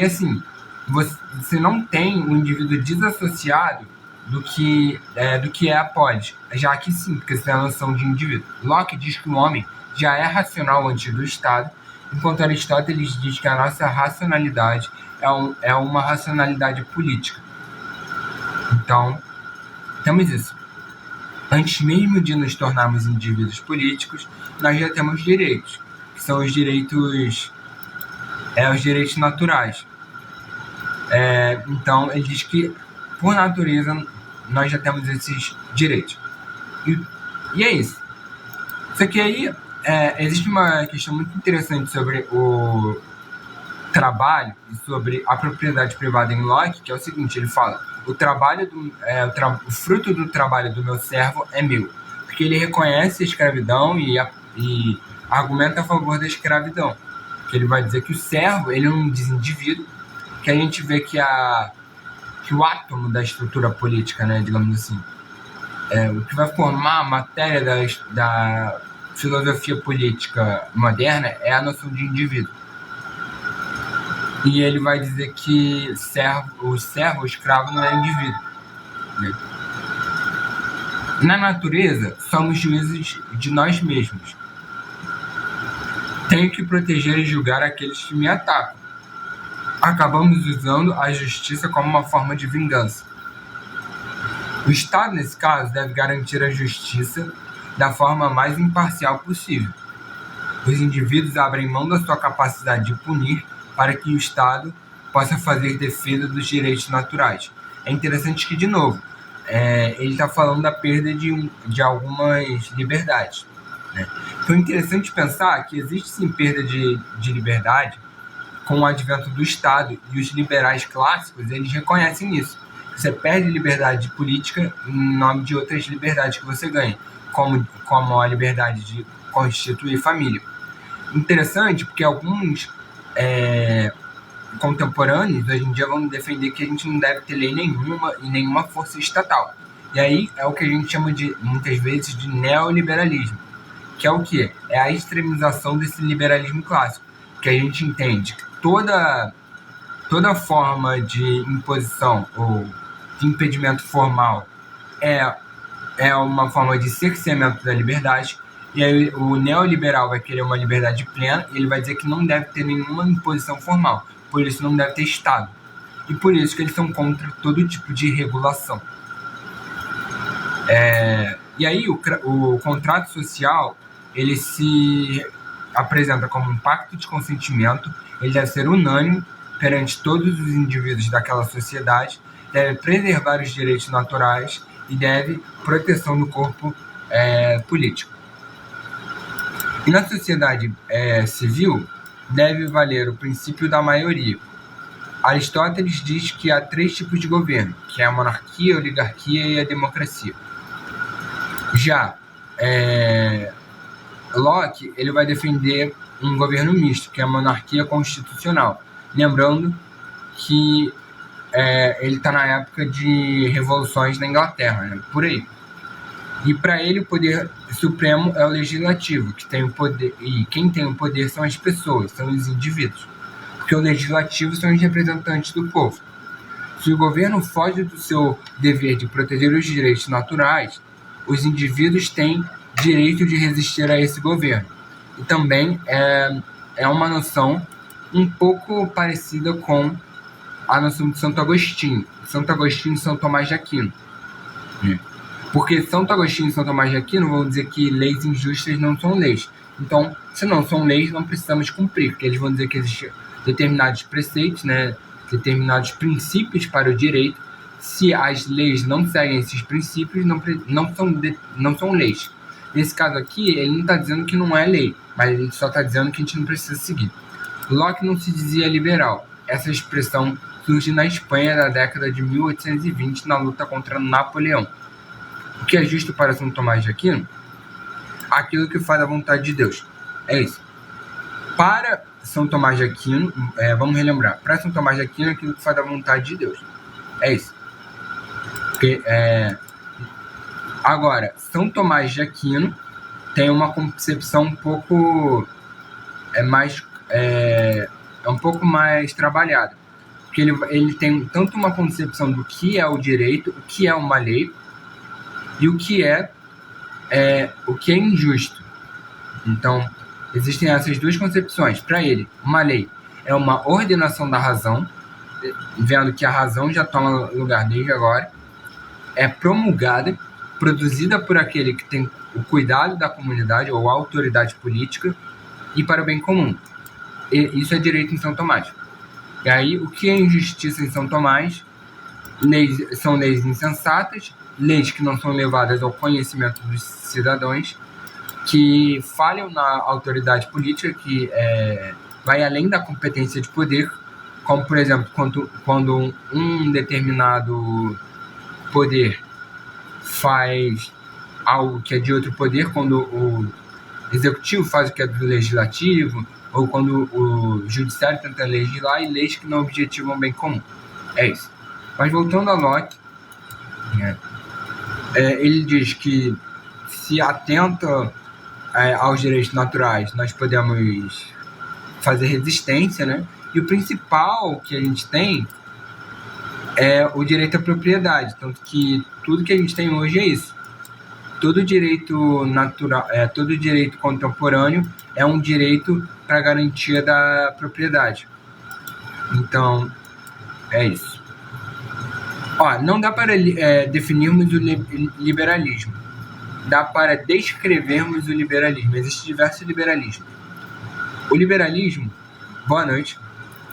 assim, você não tem um indivíduo desassociado do que é a polis. Já que sim, porque você tem a noção de indivíduo. Locke diz que o homem já é racional antes do Estado, enquanto Aristóteles diz que a nossa racionalidade é uma racionalidade política. Então, temos isso. Antes mesmo de nos tornarmos indivíduos políticos, nós já temos direitos, que são os direitos naturais. Então, ele diz que, por natureza, nós já temos esses direitos. E é isso. Só que aí, existe uma questão muito interessante sobre o trabalho e sobre a propriedade privada em Locke, que é o seguinte, ele fala: o fruto do trabalho do meu servo é meu, porque ele reconhece a escravidão e argumenta a favor da escravidão. Que ele vai dizer que o servo, ele não diz indivíduo, que a gente vê que o átomo da estrutura política, né, digamos assim, o que vai formar a matéria da filosofia política moderna é a noção de indivíduo. E ele vai dizer que o escravo não é indivíduo. Na natureza, somos juízes de nós mesmos. Tenho que proteger e julgar aqueles que me atacam. Acabamos usando a justiça como uma forma de vingança. O Estado, nesse caso, deve garantir a justiça da forma mais imparcial possível. Os indivíduos abrem mão da sua capacidade de punir para que o Estado possa fazer defesa dos direitos naturais. É interessante que, de novo, ele está falando da perda de algumas liberdades. Né? Então é interessante pensar que existe sim perda de liberdade com o advento do Estado, e os liberais clássicos, eles reconhecem isso. Você perde liberdade política em nome de outras liberdades que você ganha, como a liberdade de constituir família. Interessante porque alguns contemporâneos hoje em dia vão defender que a gente não deve ter lei nenhuma e nenhuma força estatal. E aí é o que a gente chama muitas vezes de neoliberalismo, que é o quê? É a extremização desse liberalismo clássico, que a gente entende que toda forma de imposição ou de impedimento formal é uma forma de cerceamento da liberdade. E aí o neoliberal vai querer uma liberdade plena, e ele vai dizer que não deve ter nenhuma imposição formal, por isso não deve ter Estado. E por isso que eles são contra todo tipo de regulação. E aí o contrato social, ele se apresenta como um pacto de consentimento, ele deve ser unânime perante todos os indivíduos daquela sociedade, deve preservar os direitos naturais e deve proteção do corpo político. E na sociedade civil, deve valer o princípio da maioria. Aristóteles diz que há 3 tipos de governo, que é a monarquia, a oligarquia e a democracia. Já Locke, ele vai defender um governo misto, que é a monarquia constitucional. Lembrando que ele está na época de revoluções na Inglaterra, né? Por aí. E para ele o poder supremo é o legislativo, que tem o poder, e quem tem o poder são as pessoas, são os indivíduos, porque o legislativo são os representantes do povo. Se o governo foge do seu dever de proteger os direitos naturais, os indivíduos têm direito de resistir a esse governo. E também é uma noção um pouco parecida com a noção de Santo Agostinho. Santo Agostinho e São Tomás de Aquino. Porque Santo Agostinho e São Tomás de Aquino vão dizer que leis injustas não são leis. Então, se não são leis, não precisamos cumprir, porque eles vão dizer que existem determinados preceitos, né, determinados princípios para o direito. Se as leis não seguem esses princípios, não são leis. Nesse caso aqui, ele não está dizendo que não é lei, mas ele só está dizendo que a gente não precisa seguir. Locke não se dizia liberal. Essa expressão surge na Espanha da década de 1820, na luta contra Napoleão. O que é justo para São Tomás de Aquino aquilo que faz a vontade de Deus. É isso. Para São Tomás de Aquino, vamos relembrar, para São Tomás de Aquino, aquilo que faz a vontade de Deus. É isso. Porque, agora, São Tomás de Aquino tem uma concepção um pouco um pouco mais trabalhada. Porque ele tem tanto uma concepção do que é o direito, o que é uma lei, e o que é injusto. Então, existem essas duas concepções. Para ele, uma lei é uma ordenação da razão, vendo que a razão já toma lugar desde agora, é promulgada, produzida por aquele que tem o cuidado da comunidade ou a autoridade política e para o bem comum. E isso é direito em São Tomás. E aí, o que é injustiça em São Tomás? São leis insensatas, leis que não são levadas ao conhecimento dos cidadãos, que falham na autoridade política, que vai além da competência de poder, como, por exemplo, quando um determinado poder faz algo que é de outro poder, quando o executivo faz o que é do legislativo, ou quando o judiciário tenta legislar e leis que não objetivam o bem comum. É isso. Mas voltando a Locke, ele diz que se atenta aos direitos naturais, nós podemos fazer resistência, né? E o principal que a gente tem é o direito à propriedade, tanto que tudo que a gente tem hoje é isso. Todo direito natural, todo direito contemporâneo é um direito para garantia da propriedade. Então, é isso. Não dá para definirmos o liberalismo. Dá para descrevermos o liberalismo. Existem diversos liberalismos. O liberalismo, boa noite.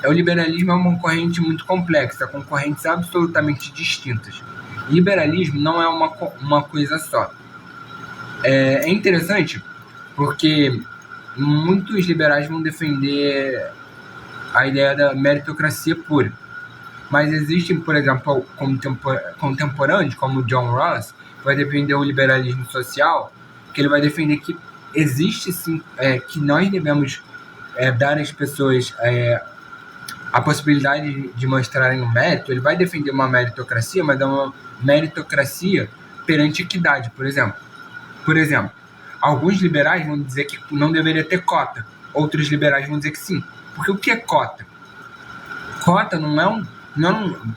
O liberalismo é uma corrente muito complexa, com correntes absolutamente distintas. Liberalismo não é uma coisa só. É interessante porque muitos liberais vão defender a ideia da meritocracia pura. Mas existem, por exemplo, contemporâneos, como John Rawls, que vai defender o liberalismo social, que ele vai defender que existe sim, que nós devemos dar às pessoas a possibilidade de mostrarem o mérito. Ele vai defender uma meritocracia, mas é uma meritocracia perante equidade, por exemplo. Por exemplo, alguns liberais vão dizer que não deveria ter cota, outros liberais vão dizer que sim. Porque o que é cota? Cota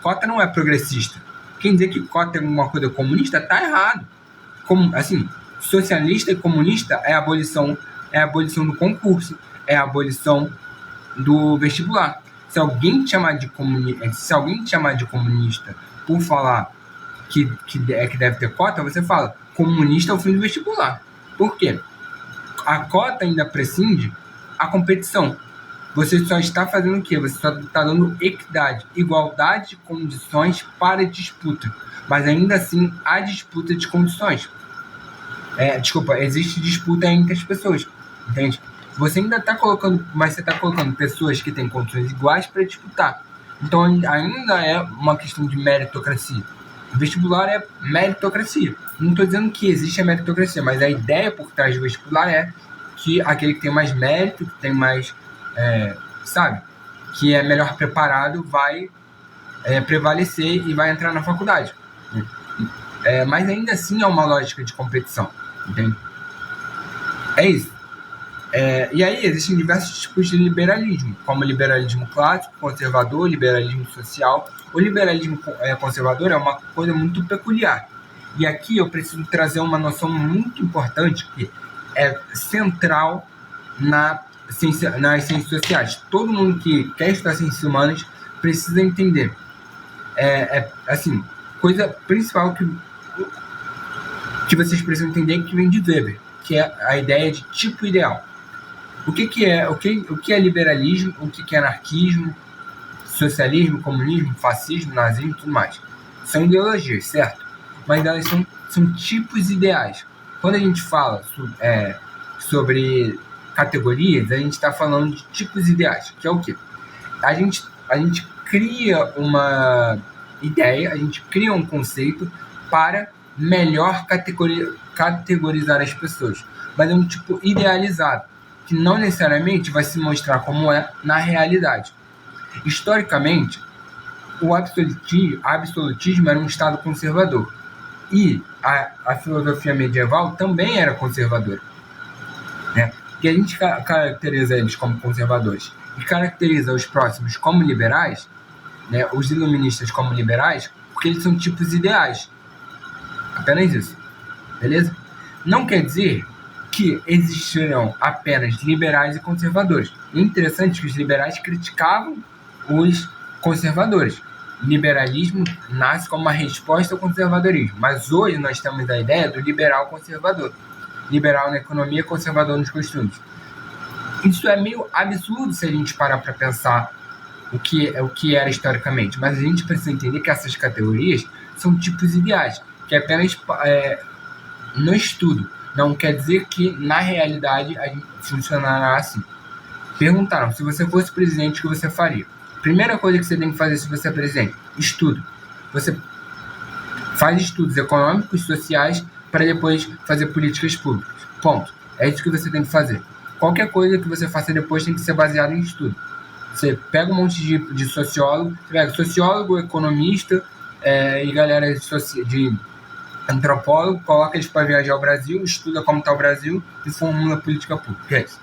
cota não é progressista. Quem dizer que cota é uma coisa comunista está errado. Assim, socialista e comunista é a abolição do concurso, é a abolição do vestibular. Se alguém te chamar de comunista por falar que deve ter cota, você fala comunista é o fim do vestibular. Por quê? A cota ainda prescinde a competição. Você só está fazendo o quê? Você só está dando equidade, igualdade de condições para disputa. Mas ainda assim há disputa de condições. Existe disputa entre as pessoas. Entende? Você ainda está colocando, mas você está colocando pessoas que têm condições iguais para disputar. Então ainda é uma questão de meritocracia. O vestibular é meritocracia. Não estou dizendo que existe a meritocracia, mas a ideia por trás do vestibular é que aquele que tem mais mérito, que tem mais, que é melhor preparado, vai prevalecer e vai entrar na faculdade. Mas ainda assim é uma lógica de competição, entende? É isso. E aí existem diversos tipos de liberalismo, como o liberalismo clássico, conservador, liberalismo social. O liberalismo conservador é uma coisa muito peculiar. E aqui eu preciso trazer uma noção muito importante que é central nas ciências sociais. Todo mundo que quer estudar ciências humanas precisa entender. Coisa principal que vocês precisam entender que vem de Weber, que é a ideia de tipo ideal. O que é liberalismo, o que é anarquismo, socialismo, comunismo, fascismo, nazismo e tudo mais. São ideologias, certo? Mas elas são tipos ideais. Quando a gente fala sobre categorias, a gente está falando de tipos ideais, que é o quê? A gente cria uma ideia, a gente cria um conceito para melhor categorizar as pessoas, mas é um tipo idealizado, que não necessariamente vai se mostrar como é na realidade. Historicamente, o absolutismo era um Estado conservador, e a filosofia medieval também era conservadora, né? Que a gente caracteriza eles como conservadores e caracteriza os próximos como liberais, né? Os iluministas como liberais, porque eles são tipos ideais. Apenas isso, beleza? Não quer dizer que existirão apenas liberais e conservadores. O interessante é que os liberais criticavam os conservadores. O liberalismo nasce como uma resposta ao conservadorismo, mas hoje nós temos a ideia do liberal conservador. Liberal na economia, conservador nos costumes. Isso é meio absurdo se a gente parar para pensar o que era historicamente, mas a gente precisa entender que essas categorias são tipos ideais, que apenas no estudo. Não quer dizer que na realidade a gente funcionará assim. Perguntaram, se você fosse presidente, o que você faria? Primeira coisa que você tem que fazer se você é presidente, estudo. Você faz estudos econômicos, sociais, para depois fazer políticas públicas. Ponto. É isso que você tem que fazer. Qualquer coisa que você faça depois tem que ser baseado em estudo. Você pega um monte de sociólogo, sociólogo, economista e galera de antropólogo, coloca eles para viajar ao Brasil, estuda como está o Brasil e formula política pública. É isso.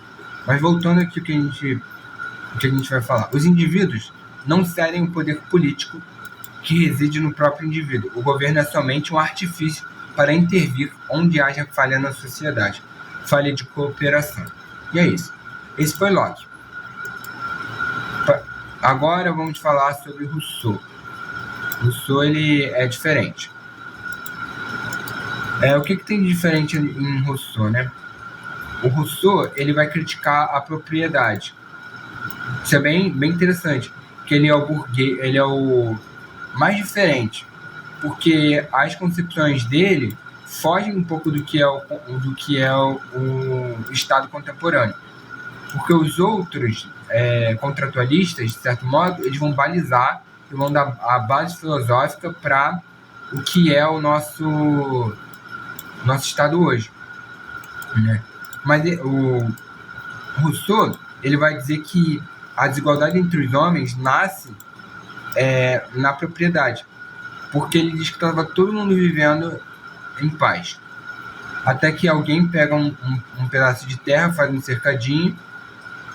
Mas voltando aqui o que a gente vai falar. Os indivíduos não cedem o poder político que reside no próprio indivíduo. O governo é somente um artifício para intervir onde haja falha na sociedade. Falha de cooperação. E é isso. Esse foi Locke. Agora vamos falar sobre Rousseau. Rousseau ele é diferente. O que tem de diferente em Rousseau, né? O Rousseau ele vai criticar a propriedade. Isso é bem interessante, que ele é o burguês, ele é o mais diferente, porque as concepções dele fogem um pouco do que é o Estado contemporâneo. Porque os outros contratualistas, de certo modo, eles vão balizar e vão dar a base filosófica para o que é o nosso Estado hoje, né? Mas o Rousseau ele vai dizer que a desigualdade entre os homens nasce na propriedade, porque ele diz que estava todo mundo vivendo em paz, até que alguém pega um pedaço de terra, faz um cercadinho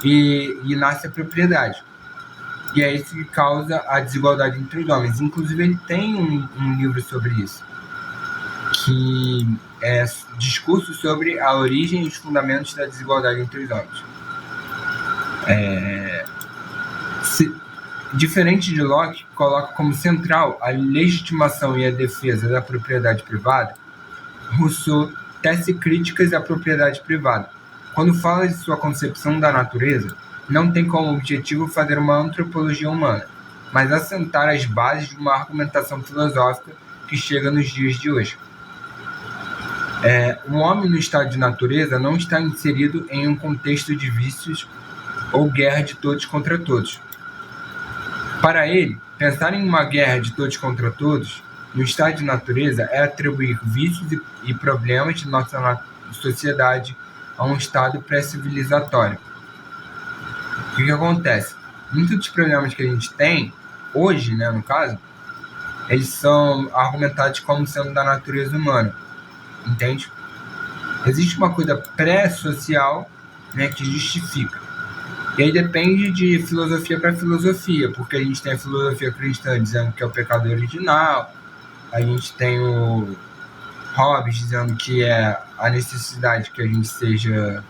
e nasce a propriedade. E é isso que causa a desigualdade entre os homens. Inclusive, ele tem um livro sobre isso, que é Discurso sobre a origem e os fundamentos da desigualdade entre os homens. Diferente de Locke, que coloca como central a legitimação e a defesa da propriedade privada, Rousseau tece críticas à propriedade privada. Quando fala de sua concepção da natureza, não tem como objetivo fazer uma antropologia humana, mas assentar as bases de uma argumentação filosófica que chega nos dias de hoje. O homem no estado de natureza não está inserido em um contexto de vícios ou guerra de todos contra todos. Para ele, pensar em uma guerra de todos contra todos, no estado de natureza, é atribuir vícios e problemas de nossa sociedade a um estado pré-civilizatório. O que acontece? Muitos dos problemas que a gente tem, hoje, né, no caso, eles são argumentados como sendo da natureza humana, entende? Existe uma coisa pré-social, né, que justifica. E aí depende de filosofia para filosofia, porque a gente tem a filosofia cristã dizendo que é o pecado original, a gente tem o Hobbes dizendo que é a necessidade que a gente seja,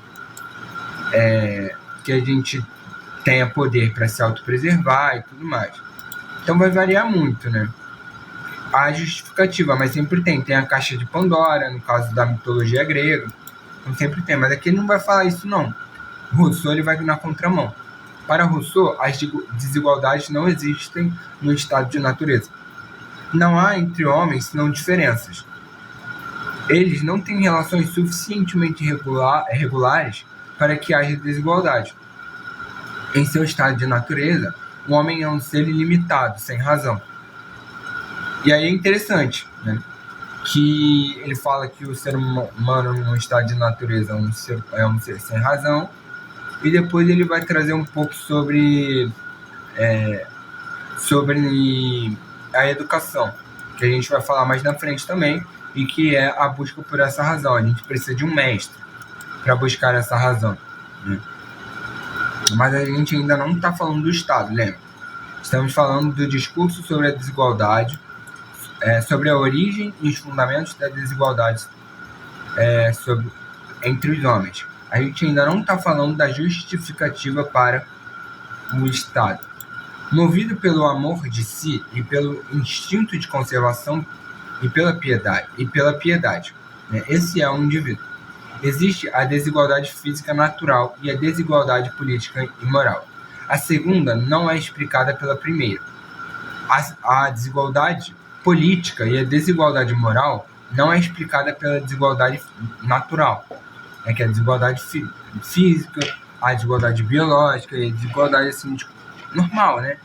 que a gente tenha poder para se autopreservar e tudo mais. Então vai variar muito, né? A justificativa, mas sempre tem a caixa de Pandora, no caso da mitologia grega, então sempre tem, mas aqui ele não vai falar isso não. Rousseau ele vai na contramão. Para Rousseau, as desigualdades não existem no estado de natureza. Não há entre homens senão diferenças. Eles não têm relações suficientemente regulares para que haja desigualdade. Em seu estado de natureza, o homem é um ser ilimitado, sem razão. E aí é interessante, né, que ele fala que o ser humano no estado de natureza é um ser sem razão, e depois ele vai trazer um pouco sobre a educação, que a gente vai falar mais na frente também, e que é a busca por essa razão. A gente precisa de um mestre para buscar essa razão, né? Mas a gente ainda não está falando do Estado, lembra? Estamos falando do discurso sobre a desigualdade, sobre a origem e os fundamentos da desigualdade entre os homens. A gente ainda não está falando da justificativa para o Estado. Movido pelo amor de si e pelo instinto de conservação e pela piedade, né? Esse é um indivíduo. Existe a desigualdade física natural e a desigualdade política e moral. A segunda não é explicada pela primeira. A desigualdade política e a desigualdade moral não é explicada pela desigualdade natural, que é a desigualdade física, a desigualdade biológica e a desigualdade assim, normal, né?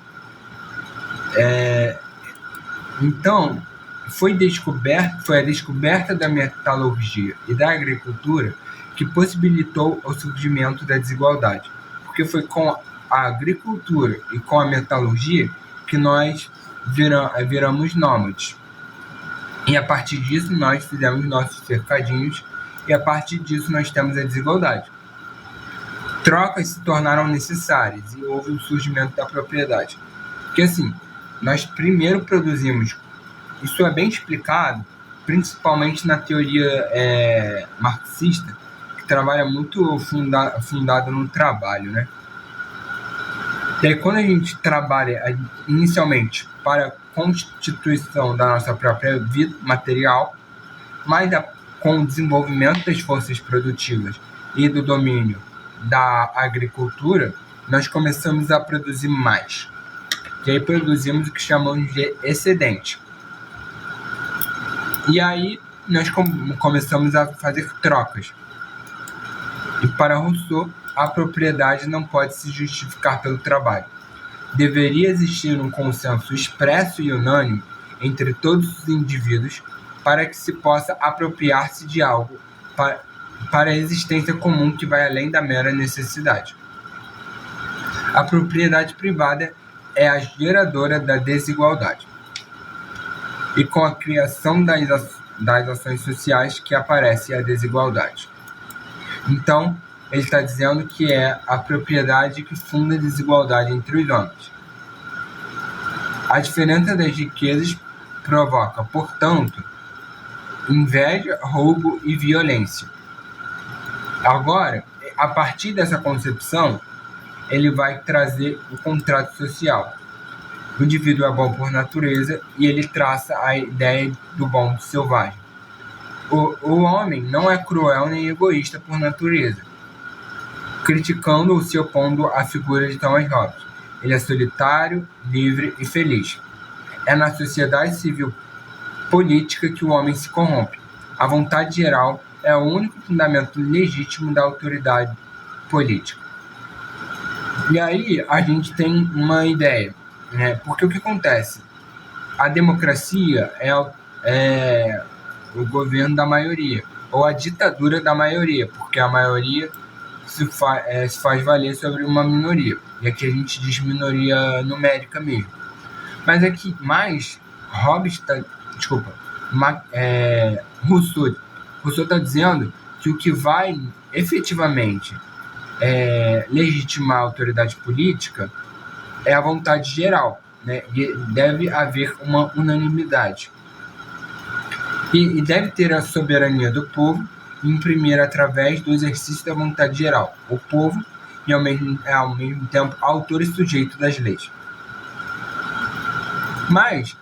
Então, foi a descoberta da metalurgia e da agricultura que possibilitou o surgimento da desigualdade, porque foi com a agricultura e com a metalurgia que nós viramos nômades. E a partir disso nós fizemos nossos cercadinhos, e a partir disso nós temos a desigualdade. Trocas se tornaram necessárias e houve o surgimento da propriedade. Porque assim, nós primeiro produzimos, isso é bem explicado, principalmente na teoria marxista, que trabalha muito fundado no trabalho, né? E aí, quando a gente trabalha inicialmente para a constituição da nossa própria vida material, mas com o desenvolvimento das forças produtivas e do domínio da agricultura, nós começamos a produzir mais. E aí produzimos o que chamamos de excedente. E aí nós começamos a fazer trocas. E para Rousseau, a propriedade não pode se justificar pelo trabalho. Deveria existir um consenso expresso e unânime entre todos os indivíduos para que se possa apropriar-se de algo para a existência comum que vai além da mera necessidade. A propriedade privada é a geradora da desigualdade. E com a criação das ações sociais que aparece a desigualdade. Então, ele está dizendo que é a propriedade que funda a desigualdade entre os homens. A diferença das riquezas provoca, portanto, inveja, roubo e violência. Agora, a partir dessa concepção, ele vai trazer o contrato social. O indivíduo é bom por natureza e ele traça a ideia do bom selvagem. O homem não é cruel nem egoísta por natureza, criticando ou se opondo à figura de Thomas Hobbes. Ele é solitário, livre e feliz. É na sociedade civil política que o homem se corrompe. A vontade geral é o único fundamento legítimo da autoridade política. E aí a gente tem uma ideia, né? Porque o que acontece? A democracia é o governo da maioria, ou a ditadura da maioria, porque a maioria se faz valer sobre uma minoria. E aqui a gente diz minoria numérica mesmo. Mas aqui, Rousseau está dizendo que o que vai efetivamente legitimar a autoridade política é a vontade geral, né? E deve haver uma unanimidade. E deve ter a soberania do povo e imprimir através do exercício da vontade geral. O povo e ao mesmo tempo autor e sujeito das leis. Mas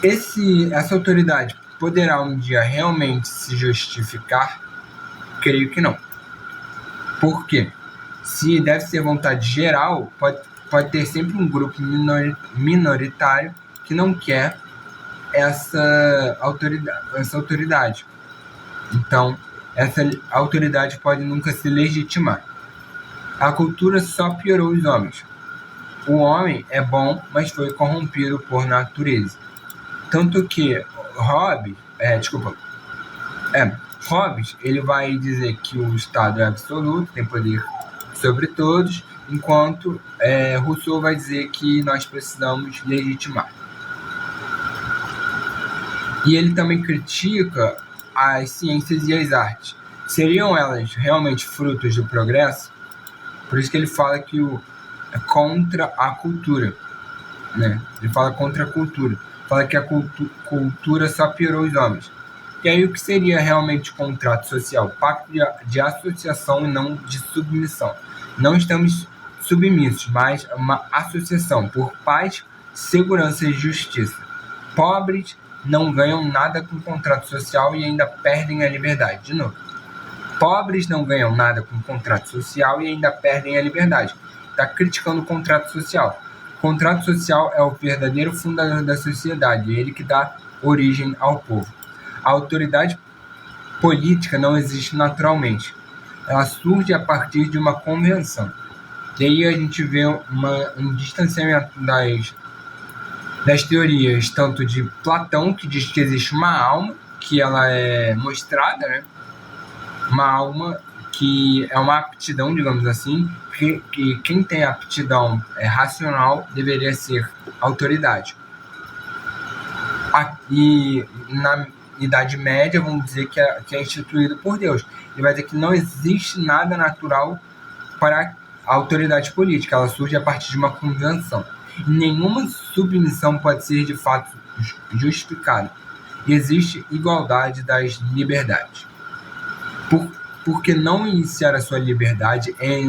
essa autoridade poderá um dia realmente se justificar? Creio que não. Por quê? Se deve ser vontade geral, pode ter sempre um grupo minoritário que não quer essa autoridade. Então, essa autoridade pode nunca se legitimar. A cultura só piorou os homens. O homem é bom, mas foi corrompido por natureza. Tanto que Hobbes Hobbes, ele vai dizer que o Estado é absoluto, tem poder sobre todos, enquanto Rousseau vai dizer que nós precisamos legitimar. E ele também critica as ciências e as artes. Seriam elas realmente frutos do progresso? Por isso que ele fala que é contra a cultura, né? Ele fala contra a cultura. Fala que a cultura só piorou os homens. E aí o que seria realmente contrato social? Pacto de associação e não de submissão. Não estamos submissos, mas uma associação por paz, segurança e justiça. Pobres não ganham nada com contrato social e ainda perdem a liberdade. De novo. Pobres não ganham nada com contrato social e ainda perdem a liberdade. Está criticando o contrato social. O contrato social é o verdadeiro fundador da sociedade, ele que dá origem ao povo. A autoridade política não existe naturalmente. Ela surge a partir de uma convenção. E aí a gente vê um distanciamento das teorias, tanto de Platão, que diz que existe uma alma, que ela é mostrada, né? Uma alma que é uma aptidão, digamos assim, que quem tem aptidão racional deveria ser autoridade. E na Idade Média, vamos dizer que é instituído por Deus. Ele vai dizer que não existe nada natural para a autoridade política, ela surge a partir de uma convenção. E nenhuma submissão pode ser de fato justificada. Existe igualdade das liberdades. Porque não iniciar a sua liberdade é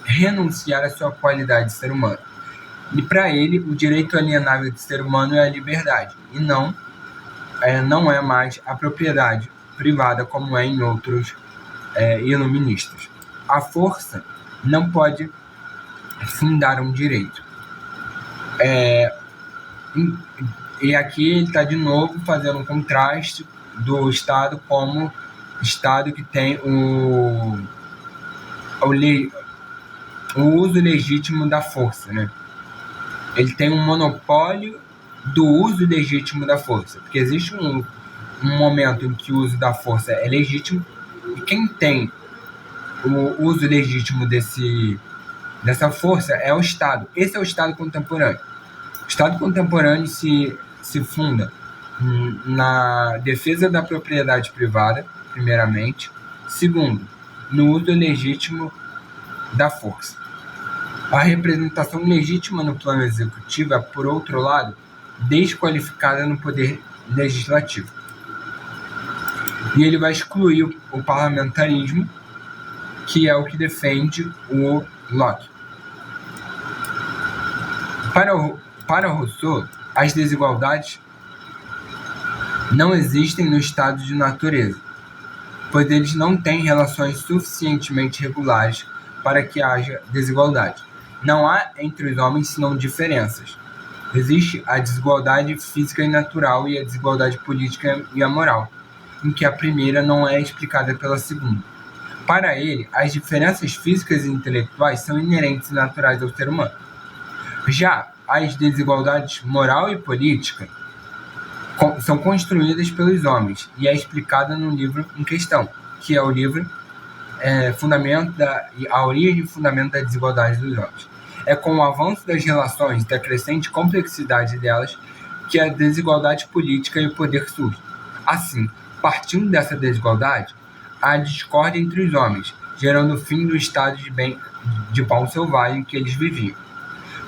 renunciar à sua qualidade de ser humano. E para ele, o direito alienável do ser humano é a liberdade, e não é mais a propriedade privada como é em outros iluministas. A força não pode fundar um direito. E aqui ele está de novo fazendo um contraste do Estado como Estado que tem o uso legítimo da força, né? Ele tem um monopólio do uso legítimo da força, porque existe um momento em que o uso da força é legítimo, e quem tem o uso legítimo dessa força é o Estado. Esse é o Estado contemporâneo. O Estado contemporâneo se funda na defesa da propriedade privada, primeiramente. Segundo, no uso legítimo da força. A representação legítima no plano executivo é, por outro lado, desqualificada no poder legislativo. E ele vai excluir o parlamentarismo, que é o que defende o Locke. Para Rousseau, as desigualdades não existem no estado de natureza, pois eles não têm relações suficientemente regulares para que haja desigualdade. Não há entre os homens senão diferenças. Existe a desigualdade física e natural e a desigualdade política e a moral, em que a primeira não é explicada pela segunda. Para ele, as diferenças físicas e intelectuais são inerentes e naturais ao ser humano. Já as desigualdades moral e política são construídas pelos homens e é explicada no livro em questão, que é o livro A Origem e Fundamento da Desigualdade dos Homens. É com o avanço das relações e da crescente complexidade delas que a desigualdade política e o poder surgem. Assim, partindo dessa desigualdade, há discórdia entre os homens, gerando o fim do estado de pão selvagem que eles viviam.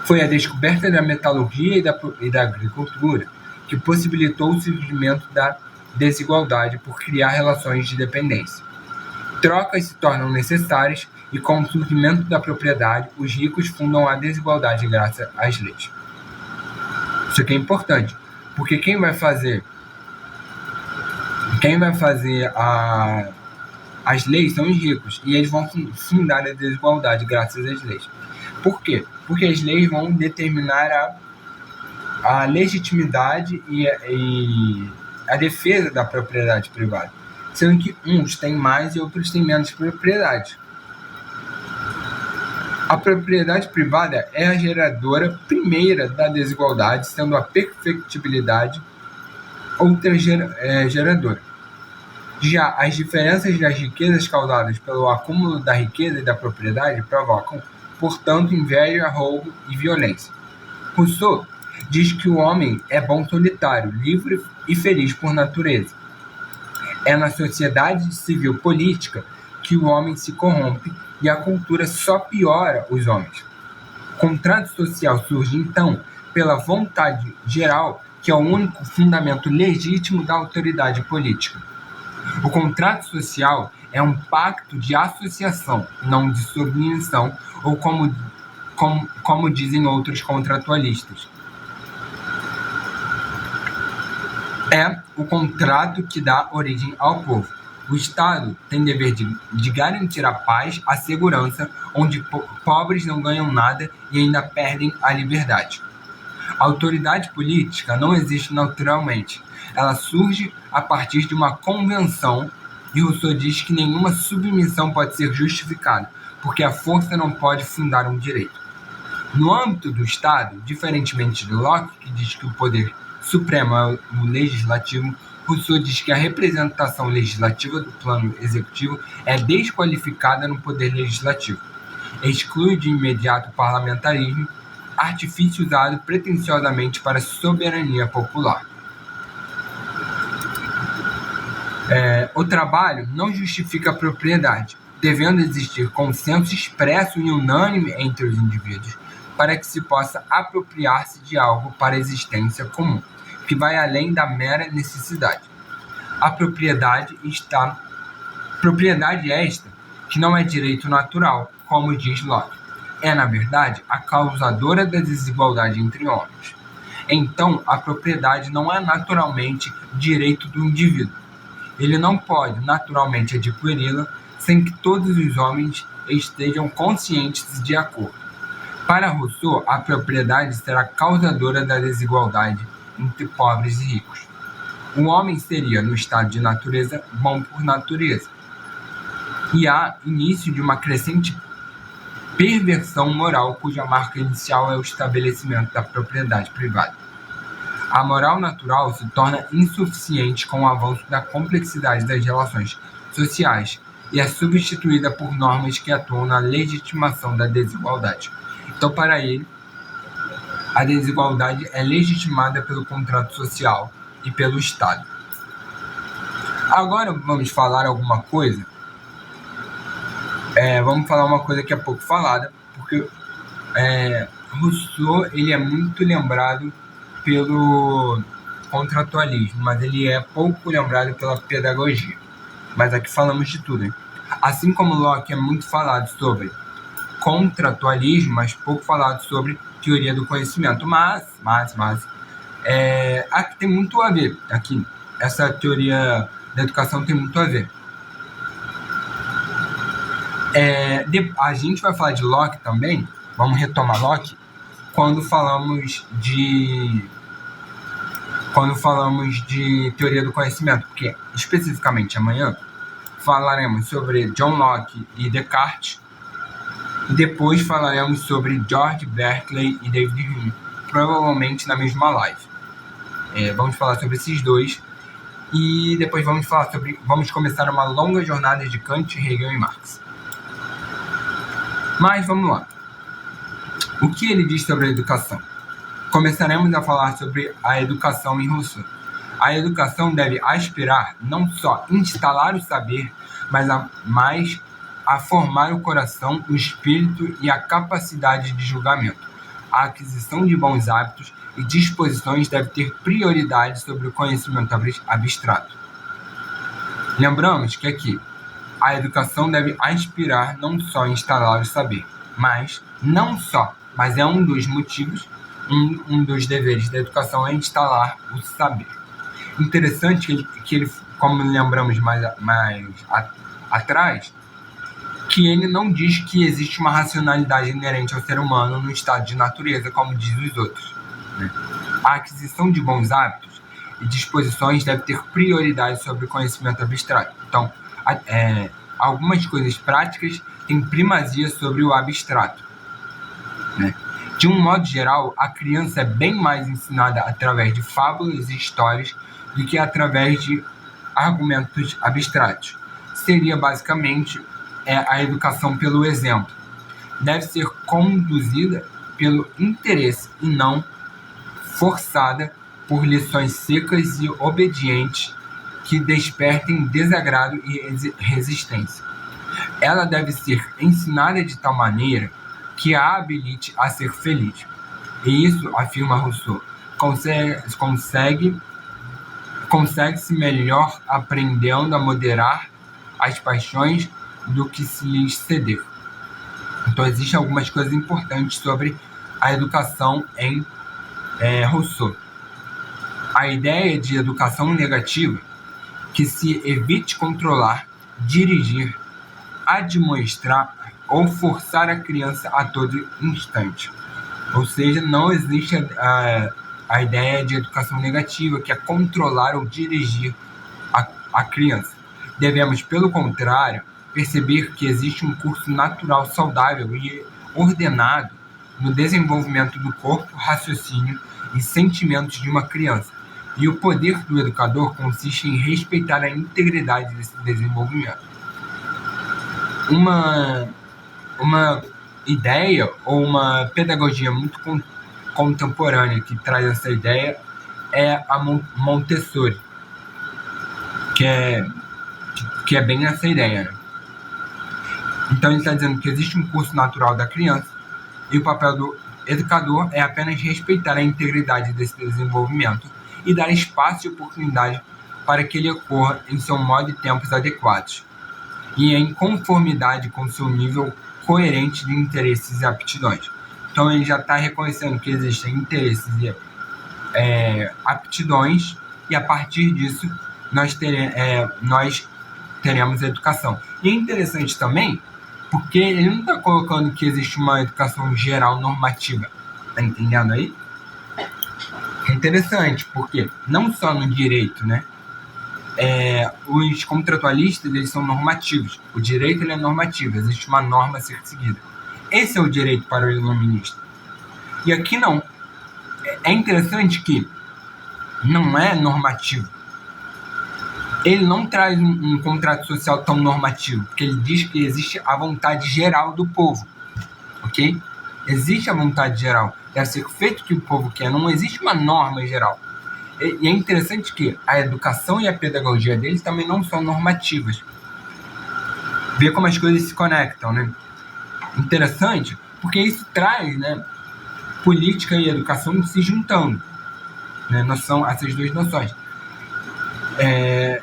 Foi a descoberta da metalurgia e da agricultura que possibilitou o surgimento da desigualdade por criar relações de dependência. Trocas se tornam necessárias e, com o surgimento da propriedade, os ricos fundam a desigualdade graças às leis. Isso aqui é importante, porque quem vai fazer as leis são os ricos, e eles vão fundar a desigualdade graças às leis. Por quê? Porque as leis vão determinar a legitimidade e a defesa da propriedade privada, sendo que uns têm mais e outros têm menos propriedade. A propriedade privada é a geradora primeira da desigualdade, sendo a perfectibilidade outra geradora. Já as diferenças das riquezas causadas pelo acúmulo da riqueza e da propriedade provocam, portanto, inveja, roubo e violência. Rousseau diz que o homem é bom solitário, livre e feliz por natureza. É na sociedade civil política que o homem se corrompe e a cultura só piora os homens. O contrato social surge, então, pela vontade geral, que é o único fundamento legítimo da autoridade política. O contrato social é um pacto de associação, não de submissão, ou como dizem outros contratualistas. É o contrato que dá origem ao povo. O Estado tem dever de garantir a paz, a segurança, onde pobres não ganham nada e ainda perdem a liberdade. A autoridade política não existe naturalmente. Ela surge a partir de uma convenção, e Rousseau diz que nenhuma submissão pode ser justificada, porque a força não pode fundar um direito. No âmbito do Estado, diferentemente de Locke, que diz que o poder supremo é o legislativo, Rousseau diz que a representação legislativa do plano executivo é desqualificada no poder legislativo. Exclui de imediato o parlamentarismo, artifício usado pretensiosamente para a soberania popular. O trabalho não justifica a propriedade, devendo existir consenso expresso e unânime entre os indivíduos para que se possa apropriar-se de algo para a existência comum, que vai além da mera necessidade. A propriedade esta, que não é direito natural, como diz Locke, é, na verdade, a causadora da desigualdade entre homens. Então, a propriedade não é naturalmente direito do indivíduo. Ele não pode naturalmente adquiri-la sem que todos os homens estejam conscientes de acordo. Para Rousseau, a propriedade será causadora da desigualdade entre pobres e ricos. O homem seria, no estado de natureza, bom por natureza. E há início de uma crescente perversão moral cuja marca inicial é o estabelecimento da propriedade privada. A moral natural se torna insuficiente com o avanço da complexidade das relações sociais e é substituída por normas que atuam na legitimação da desigualdade. Então, para ele, a desigualdade é legitimada pelo contrato social e pelo Estado. Agora vamos falar alguma coisa. Vamos falar uma coisa que é pouco falada, porque Rousseau ele é muito lembrado pelo contratualismo, mas ele é pouco lembrado pela pedagogia. Mas aqui falamos de tudo, hein? Assim como Locke é muito falado sobre contratualismo, mas pouco falado sobre teoria do conhecimento. Mas aqui tem muito a ver. Aqui, essa teoria da educação tem muito a ver. A gente vai falar de Locke também, vamos retomar Locke, quando falamos de teoria do conhecimento, porque especificamente amanhã falaremos sobre John Locke e Descartes, e depois falaremos sobre George Berkeley e David Hume, provavelmente na mesma live. Vamos falar sobre esses dois, e depois vamos começar uma longa jornada de Kant, Hegel e Marx. Mas vamos lá. O que ele diz sobre a educação? Começaremos a falar sobre a educação em Rousseau. A educação deve aspirar não só instalar o saber, mas a formar o coração, o espírito e a capacidade de julgamento. A aquisição de bons hábitos e disposições deve ter prioridade sobre o conhecimento abstrato. Lembramos que aqui a educação deve aspirar não só instalar o saber, mas é um dos motivos, um dos deveres da educação é instalar o saber. Interessante que ele como lembramos mais atrás, que ele não diz que existe uma racionalidade inerente ao ser humano no estado de natureza, como diz os outros, né? A aquisição de bons hábitos e disposições deve ter prioridade sobre o conhecimento abstrato. Então, algumas coisas práticas têm primazia sobre o abstrato, né? De um modo geral, a criança é bem mais ensinada através de fábulas e histórias do que através de argumentos abstratos. Seria basicamente a educação pelo exemplo. Deve ser conduzida pelo interesse e não forçada por lições secas e obedientes que despertem desagrado e resistência. Ela deve ser ensinada de tal maneira que a habilite a ser feliz. E isso, afirma Rousseau, consegue-se melhor aprendendo a moderar as paixões do que se lhes ceder. Então, existem algumas coisas importantes sobre a educação em Rousseau. A ideia de educação negativa, que se evite controlar, dirigir, admoestar ou forçar a criança a todo instante. Ou seja, não existe a ideia de educação negativa, que é controlar ou dirigir a criança. Devemos, pelo contrário, perceber que existe um curso natural saudável e ordenado no desenvolvimento do corpo, raciocínio e sentimentos de uma criança. E o poder do educador consiste em respeitar a integridade desse desenvolvimento. Uma ideia ou uma pedagogia muito contemporânea que traz essa ideia é a Montessori, que é bem essa ideia, né? Então ele está dizendo que existe um curso natural da criança e o papel do educador é apenas respeitar a integridade desse desenvolvimento e dar espaço e oportunidade para que ele ocorra em seu modo e tempos adequados e em conformidade com seu nível coerente de interesses e aptidões. Então ele já está reconhecendo que existem interesses e aptidões, e a partir disso nós teremos a educação. E é interessante também porque ele não está colocando que existe uma educação geral normativa. Está entendendo aí? É interessante, porque não só no direito, né? Os contratualistas, eles são normativos. O direito, ele é normativo. Existe uma norma a ser seguida. Esse é o direito para o iluminista. E aqui não. É interessante que não é normativo. Ele não traz um contrato social tão normativo, porque ele diz que existe a vontade geral do povo, ok? Existe a vontade geral, deve ser feito o que o povo quer, não existe uma norma geral. E é interessante que a educação e a pedagogia deles também não são normativas. Vê como as coisas se conectam, né? Interessante, porque isso traz, né, política e educação se juntando, né? São essas duas noções.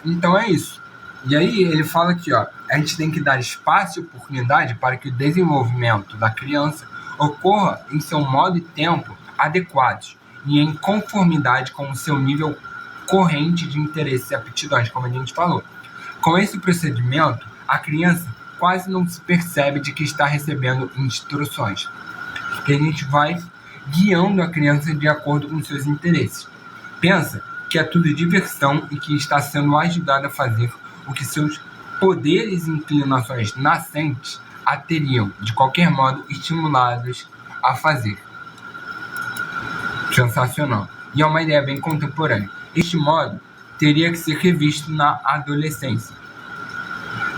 Então é isso. E aí ele fala aqui, ó, a gente tem que dar espaço e oportunidade para que o desenvolvimento da criança ocorra em seu modo e tempo adequados e em conformidade com o seu nível corrente de interesses e aptidões, como a gente falou. Com esse procedimento, a criança quase não se percebe de que está recebendo instruções, que a gente vai guiando a criança de acordo com seus interesses. Pensa que é tudo diversão e que está sendo ajudada a fazer o que seus poderes e inclinações nascentes a teriam, de qualquer modo, estimulados a fazer. Sensacional. E é uma ideia bem contemporânea. Este modo teria que ser revisto na adolescência.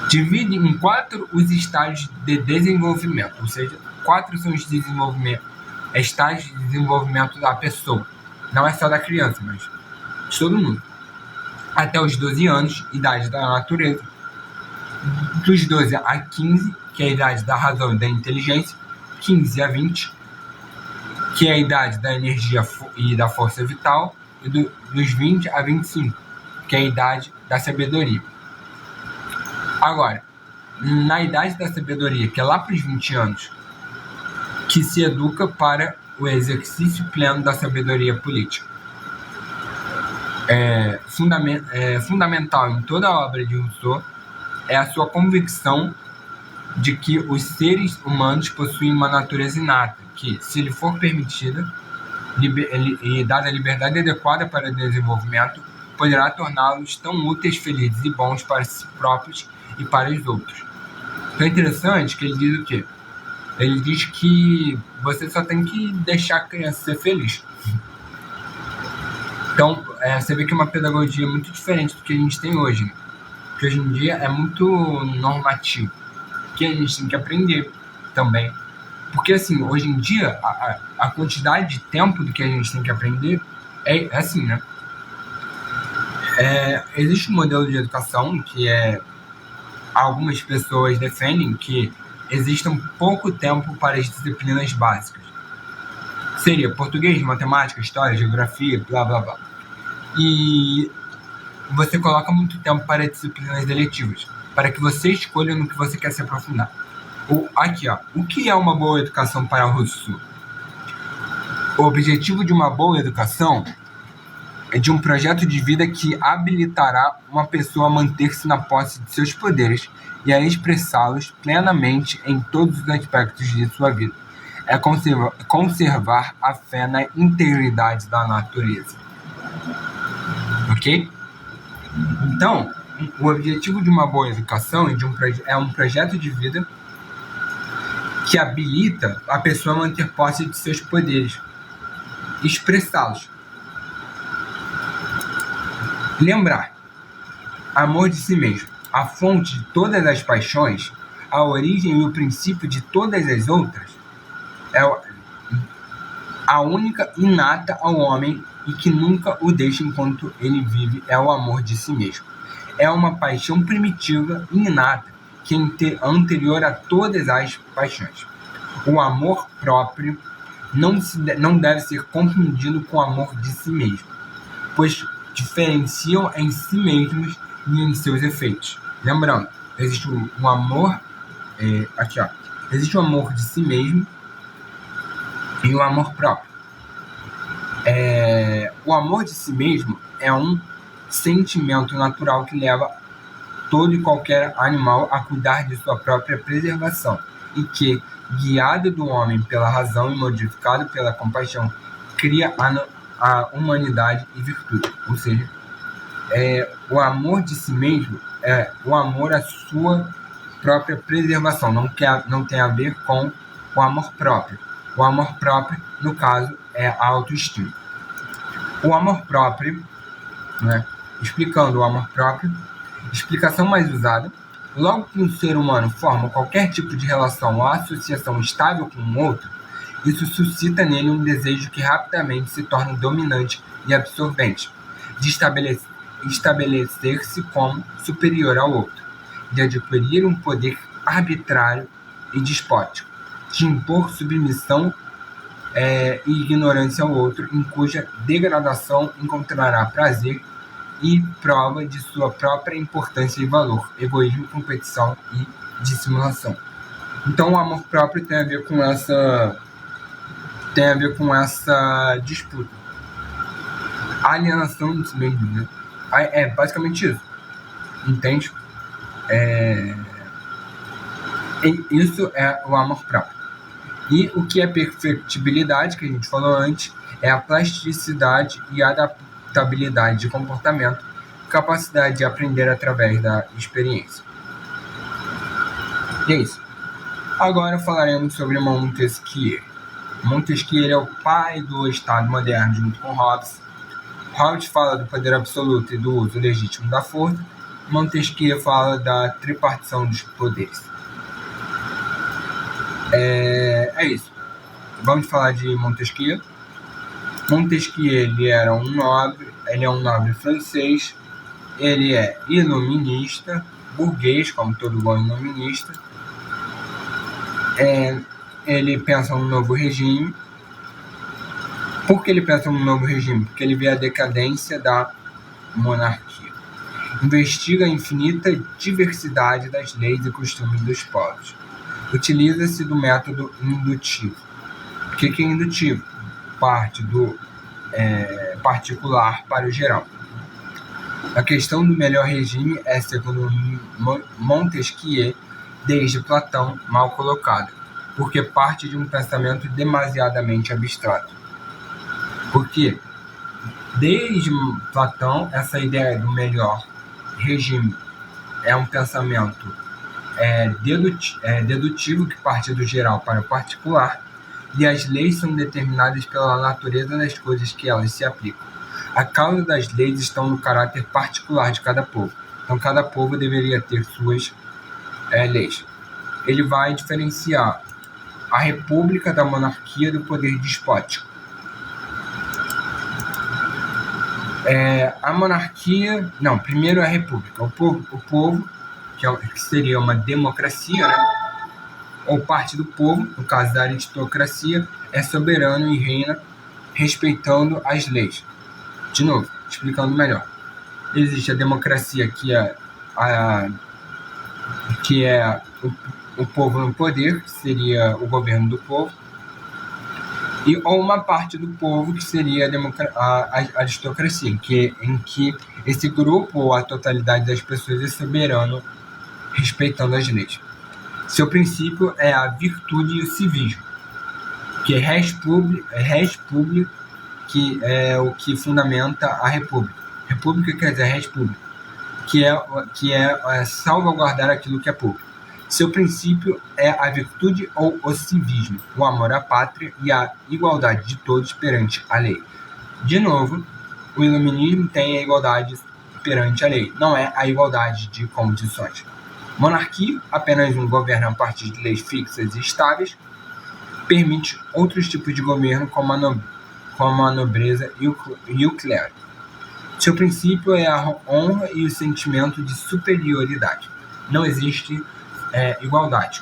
Divide em 4 os estágios de desenvolvimento, ou seja, 4 são os estágios de desenvolvimento da pessoa. Não é só da criança, mas de todo mundo. Até os 12 anos, idade da natureza. Dos 12 a 15, que é a idade da razão e da inteligência. 15 a 20, que é a idade da energia e da força vital. E dos 20 a 25, que é a idade da sabedoria. Agora, na idade da sabedoria, que é lá para os 20 anos, que se educa para o exercício pleno da sabedoria política. Fundamental em toda a obra de Rousseau é a sua convicção de que os seres humanos possuem uma natureza inata, que, se lhe for permitida e dada a liberdade adequada para o desenvolvimento, poderá torná-los tão úteis, felizes e bons para si próprios e para os outros. Então é interessante que ele diz o quê? Ele diz que você só tem que deixar a criança ser feliz. Então, você vê que é uma pedagogia muito diferente do que a gente tem hoje, né? Porque hoje em dia é muito normativo, que a gente tem que aprender também. Porque, assim, hoje em dia, a quantidade de tempo do que a gente tem que aprender é assim, né? Existe um modelo de educação que algumas pessoas defendem que exista pouco tempo para as disciplinas básicas. Seria português, matemática, história, geografia, blá, blá, blá. E você coloca muito tempo para disciplinas eletivas, para que você escolha no que você quer se aprofundar. Aqui, ó. O que é uma boa educação para Rousseau? O objetivo de uma boa educação é de um projeto de vida que habilitará uma pessoa a manter-se na posse de seus poderes e a expressá-los plenamente em todos os aspectos de sua vida. É conservar a fé na integridade da natureza. Ok? Então, o objetivo de uma boa educação é um projeto de vida que habilita a pessoa a manter posse de seus poderes, expressá-los. Lembrar, amor de si mesmo, a fonte de todas as paixões, a origem e o princípio de todas as outras, é a única inata ao homem e que nunca o deixa enquanto ele vive é o amor de si mesmo. É uma paixão primitiva e inata que é anterior a todas as paixões. O amor próprio não deve ser confundido com o amor de si mesmo, pois diferenciam em si mesmos e em seus efeitos. Lembrando, existe um amor, existe o amor de si mesmo e o amor próprio. O amor de si mesmo é um sentimento natural que leva todo e qualquer animal a cuidar de sua própria preservação e que, guiado do homem pela razão e modificado pela compaixão, cria a humanidade e virtude. Ou seja, o amor de si mesmo é o amor à sua própria preservação, não tem a ver com o amor próprio. O amor próprio, no caso, é a autoestima. O amor próprio, né? Explicando o amor próprio, explicação mais usada, logo que um ser humano forma qualquer tipo de relação ou associação estável com um outro, isso suscita nele um desejo que rapidamente se torna dominante e absorvente, de estabelecer-se como superior ao outro, de adquirir um poder arbitrário e despótico, de impor submissão e ignorância ao outro, em cuja degradação encontrará prazer e prova de sua própria importância e valor, egoísmo, competição e dissimulação. Então, o amor próprio tem a ver com essa disputa, a alienação de si mesmo, né? É basicamente isso, entende? Isso é o amor próprio. E o que é perfectibilidade, que a gente falou antes, é a plasticidade e adaptabilidade de comportamento, capacidade de aprender através da experiência. E é isso. Agora falaremos sobre Montesquieu. Montesquieu é o pai do Estado moderno, junto com Hobbes. Hobbes fala do poder absoluto e do uso legítimo da força. Montesquieu fala da tripartição dos poderes. É isso. Vamos falar de Montesquieu. Montesquieu ele é um nobre francês. Ele é iluminista, burguês, como todo bom iluminista. Ele pensa num novo regime. Por que ele pensa num novo regime? Porque ele vê a decadência da monarquia. Investiga a infinita diversidade das leis e costumes dos povos. Utiliza-se do método indutivo. O que é indutivo? Parte do particular para o geral. A questão do melhor regime é, segundo Montesquieu, desde Platão, mal colocada, porque parte de um pensamento demasiadamente abstrato. Porque, desde Platão, essa ideia do melhor regime é um pensamento dedutivo que parte do geral para o particular, e as leis são determinadas pela natureza das coisas que elas se aplicam. A causa das leis está no caráter particular de cada povo. Então, cada povo deveria ter suas leis. Ele vai diferenciar a república da monarquia do poder despótico. A monarquia... Não, primeiro a república. O povo que seria uma democracia, né? Ou parte do povo, no caso da aristocracia, é soberano e reina respeitando as leis. De novo, explicando melhor. Existe a democracia, que é o povo no poder, que seria o governo do povo, ou uma parte do povo, que seria a aristocracia, em que esse grupo ou a totalidade das pessoas é soberano, respeitando as leis. Seu princípio é a virtude e o civismo, que é res publica, que é o que fundamenta a república. República quer dizer res publica, que é salvaguardar aquilo que é público. Seu princípio é a virtude ou o civismo, o amor à pátria e a igualdade de todos perante a lei. De novo, o iluminismo tem a igualdade perante a lei, não é a igualdade de condições. Monarquia, apenas um governo a partir de leis fixas e estáveis, permite outros tipos de governo, como a nobreza e o clero. Seu princípio é a honra e o sentimento de superioridade. Não existe igualdade.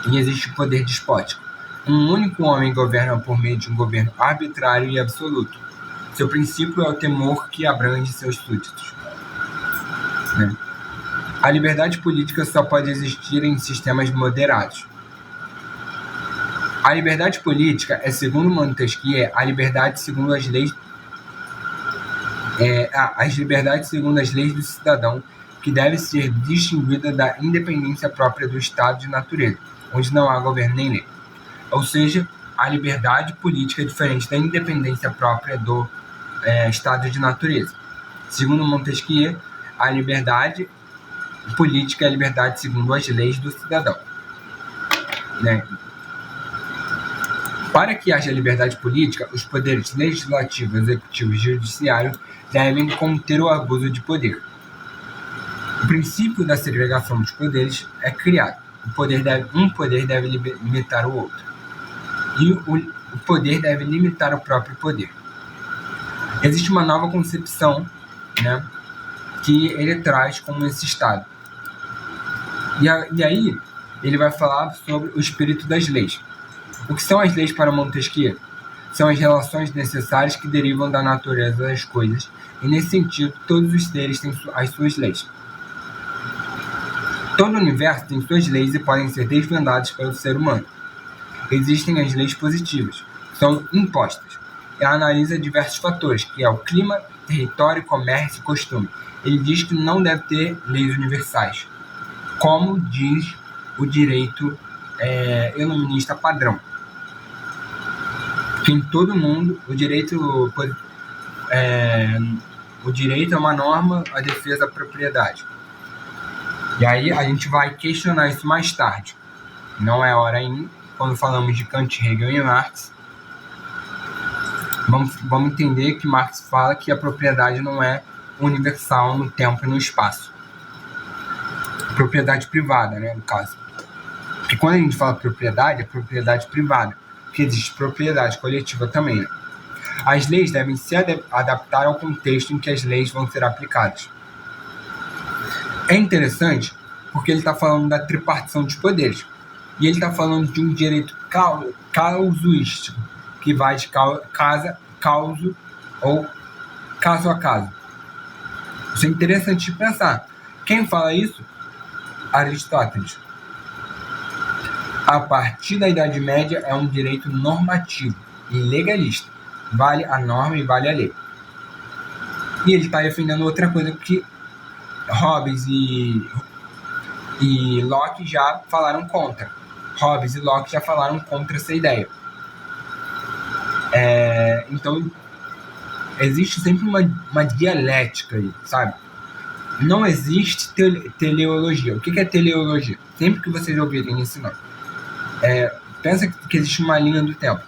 E existe poder despótico. Um único homem governa por meio de um governo arbitrário e absoluto. Seu princípio é o temor que abrange seus súditos. A liberdade política só pode existir em sistemas moderados. A liberdade política é, segundo Montesquieu, a liberdade segundo as leis do cidadão, que deve ser distinguida da independência própria do estado de natureza, onde não há governo nem lei. Ou seja, a liberdade política é diferente da independência própria do estado de natureza. Segundo Montesquieu, a liberdade política é a liberdade segundo as leis do cidadão. Para que haja liberdade política, os poderes legislativo, executivo e judiciário devem conter o abuso de poder. O princípio da segregação dos poderes é criado. Um poder deve limitar o outro. E o poder deve limitar o próprio poder. Existe uma nova concepção, que ele traz como esse estado. E aí, ele vai falar sobre o espírito das leis. O que são as leis para Montesquieu? São as relações necessárias que derivam da natureza das coisas, e nesse sentido, todos os seres têm as suas leis. Todo o universo tem suas leis e podem ser desvendadas pelo ser humano. Existem as leis positivas, que são impostas. Ela analisa diversos fatores, que é o clima, território, comércio e costume. Ele diz que não deve ter leis universais, como diz o direito iluminista padrão. Que em todo mundo o direito é uma norma, a defesa da propriedade. E aí a gente vai questionar isso mais tarde. Não é hora ainda, quando falamos de Kant, Hegel e Marx. Vamos entender que Marx fala que a propriedade não é universal no tempo e no espaço. Propriedade privada, no caso. Porque quando a gente fala propriedade, é propriedade privada. Porque existe propriedade coletiva também. As leis devem se adaptar ao contexto em que as leis vão ser aplicadas. É interessante porque ele está falando da tripartição dos poderes. E ele está falando de um direito casuístico, que vai de causo ou caso a caso. Isso é interessante de pensar. Quem fala isso? Aristóteles. A partir da Idade Média é um direito normativo e legalista. Vale a norma e vale a lei. E ele está defendendo outra coisa que Hobbes e Locke já falaram contra. Hobbes e Locke já falaram contra essa ideia. Então, existe sempre uma dialética aí, sabe? Não existe teleologia. O que é teleologia? Sempre que vocês ouvirem esse nome. Pensa que existe uma linha do tempo.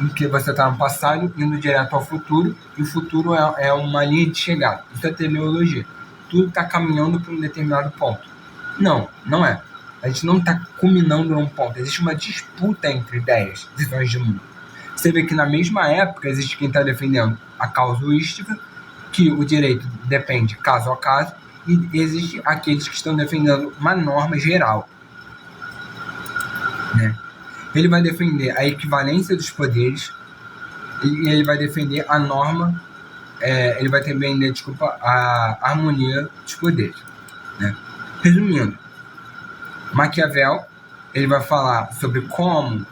em que você está no passado indo direto ao futuro, e o futuro é uma linha de chegada. Isso é teleologia. Tudo está caminhando para um determinado ponto. Não é. A gente não está culminando num ponto. Existe uma disputa entre ideias, visões de mundo. Você vê que na mesma época existe quem está defendendo a casuística, que o direito depende caso a caso, e existe aqueles que estão defendendo uma norma geral, né? Ele vai defender a equivalência dos poderes e ele vai defender a norma, ele vai defender, a harmonia dos poderes, né? Resumindo, Maquiavel, ele vai falar sobre como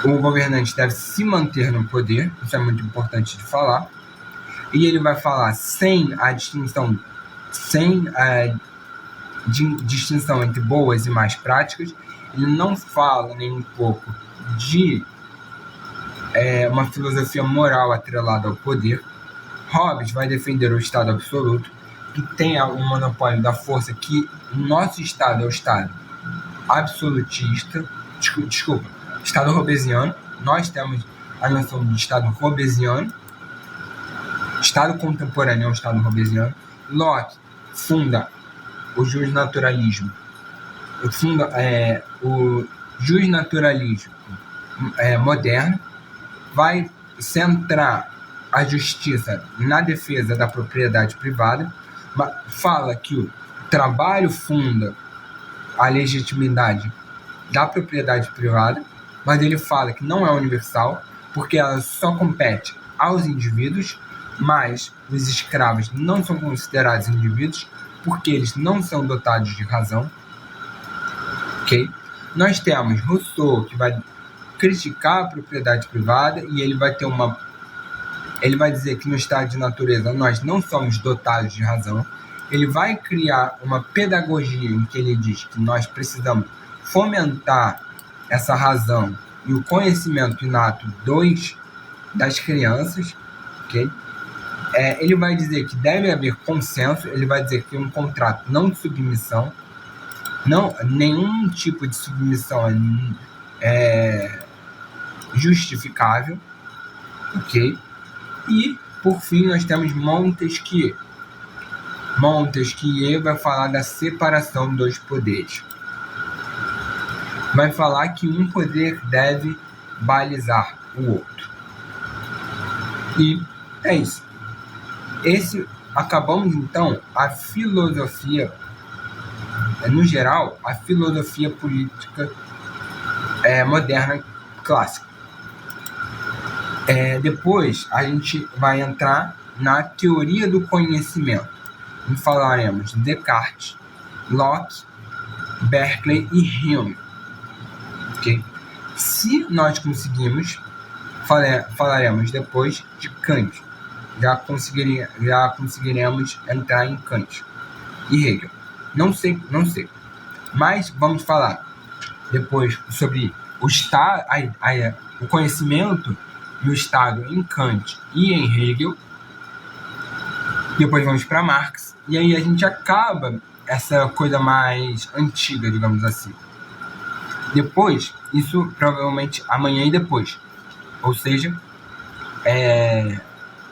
o governante deve se manter no poder, isso é muito importante de falar, e ele vai falar sem a distinção entre boas e más práticas. Ele não fala nem um pouco de uma filosofia moral atrelada ao poder. Hobbes vai defender o Estado absoluto, que tem um monopólio da força, que o nosso Estado é o Estado absolutista, Estado hobbesiano. Nós temos a noção de Estado hobbesiano. Estado contemporâneo é um Estado hobbesiano. Locke funda o justnaturalismo. O justnaturalismo moderno. Vai centrar a justiça na defesa da propriedade privada. Fala que o trabalho funda a legitimidade da propriedade privada, mas ele fala que não é universal, porque ela só compete aos indivíduos, mas os escravos não são considerados indivíduos, porque eles não são dotados de razão. Okay? Nós temos Rousseau, que vai criticar a propriedade privada, e ele vai dizer que no estado de natureza nós não somos dotados de razão. Ele vai criar uma pedagogia em que ele diz que nós precisamos fomentar essa razão e o conhecimento inato das crianças. Okay? Ele vai dizer que deve haver consenso. Ele vai dizer que um contrato não de submissão, nenhum tipo de submissão é justificável. Ok? E, por fim, nós temos Montesquieu. Montesquieu vai falar da separação dos poderes. Vai falar que um poder deve balizar o outro. E é isso. Acabamos, então, a filosofia, no geral, a filosofia política moderna clássica. Depois, a gente vai entrar na teoria do conhecimento. E falaremos de Descartes, Locke, Berkeley e Hume. Okay? Se nós conseguirmos, falaremos depois de Kant. Já conseguiremos entrar em Kant e Hegel. Não sei. Mas vamos falar depois sobre o conhecimento e o Estado em Kant e em Hegel. Depois vamos para Marx. E aí a gente acaba essa coisa mais antiga, digamos assim. Depois, isso provavelmente amanhã e depois. Ou seja,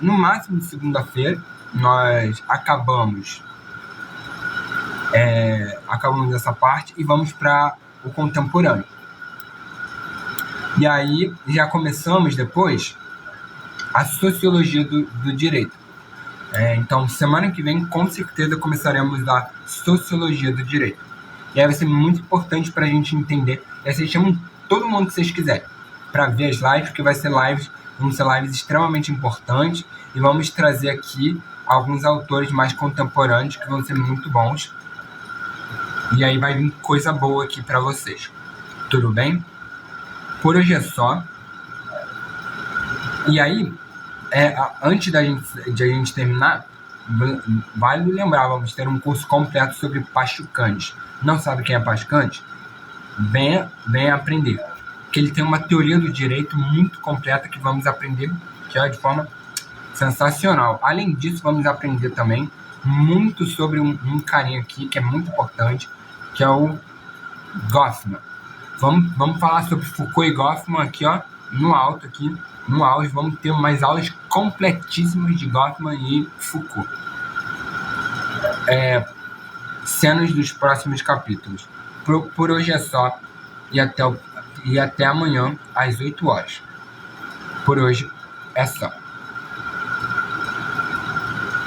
no máximo de segunda-feira, nós acabamos essa parte e vamos para o contemporâneo. E aí já começamos depois a sociologia do direito. Então, semana que vem, com certeza, começaremos a sociologia do direito. E aí vai ser muito importante para a gente entender. E aí vocês chamam todo mundo que vocês quiserem para ver as lives, porque vão ser lives extremamente importantes. E vamos trazer aqui alguns autores mais contemporâneos que vão ser muito bons. E aí vai vir coisa boa aqui para vocês. Tudo bem? Por hoje é só. E aí, antes de a gente terminar, vale lembrar, vamos ter um curso completo sobre Pachucanes. Não sabe quem é Pachucanes? Venha aprender. Porque ele tem uma teoria do direito muito completa que vamos aprender de forma sensacional. Além disso, vamos aprender também muito sobre um carinha aqui que é muito importante, que é o Goffman. Vamos falar sobre Foucault e Goffman aqui, ó, no alto aqui, no auge, vamos ter umas aulas completíssimas de Goffman e Foucault. Cenas dos próximos capítulos. Por hoje é só, e até amanhã, às 8 horas. Por hoje é só.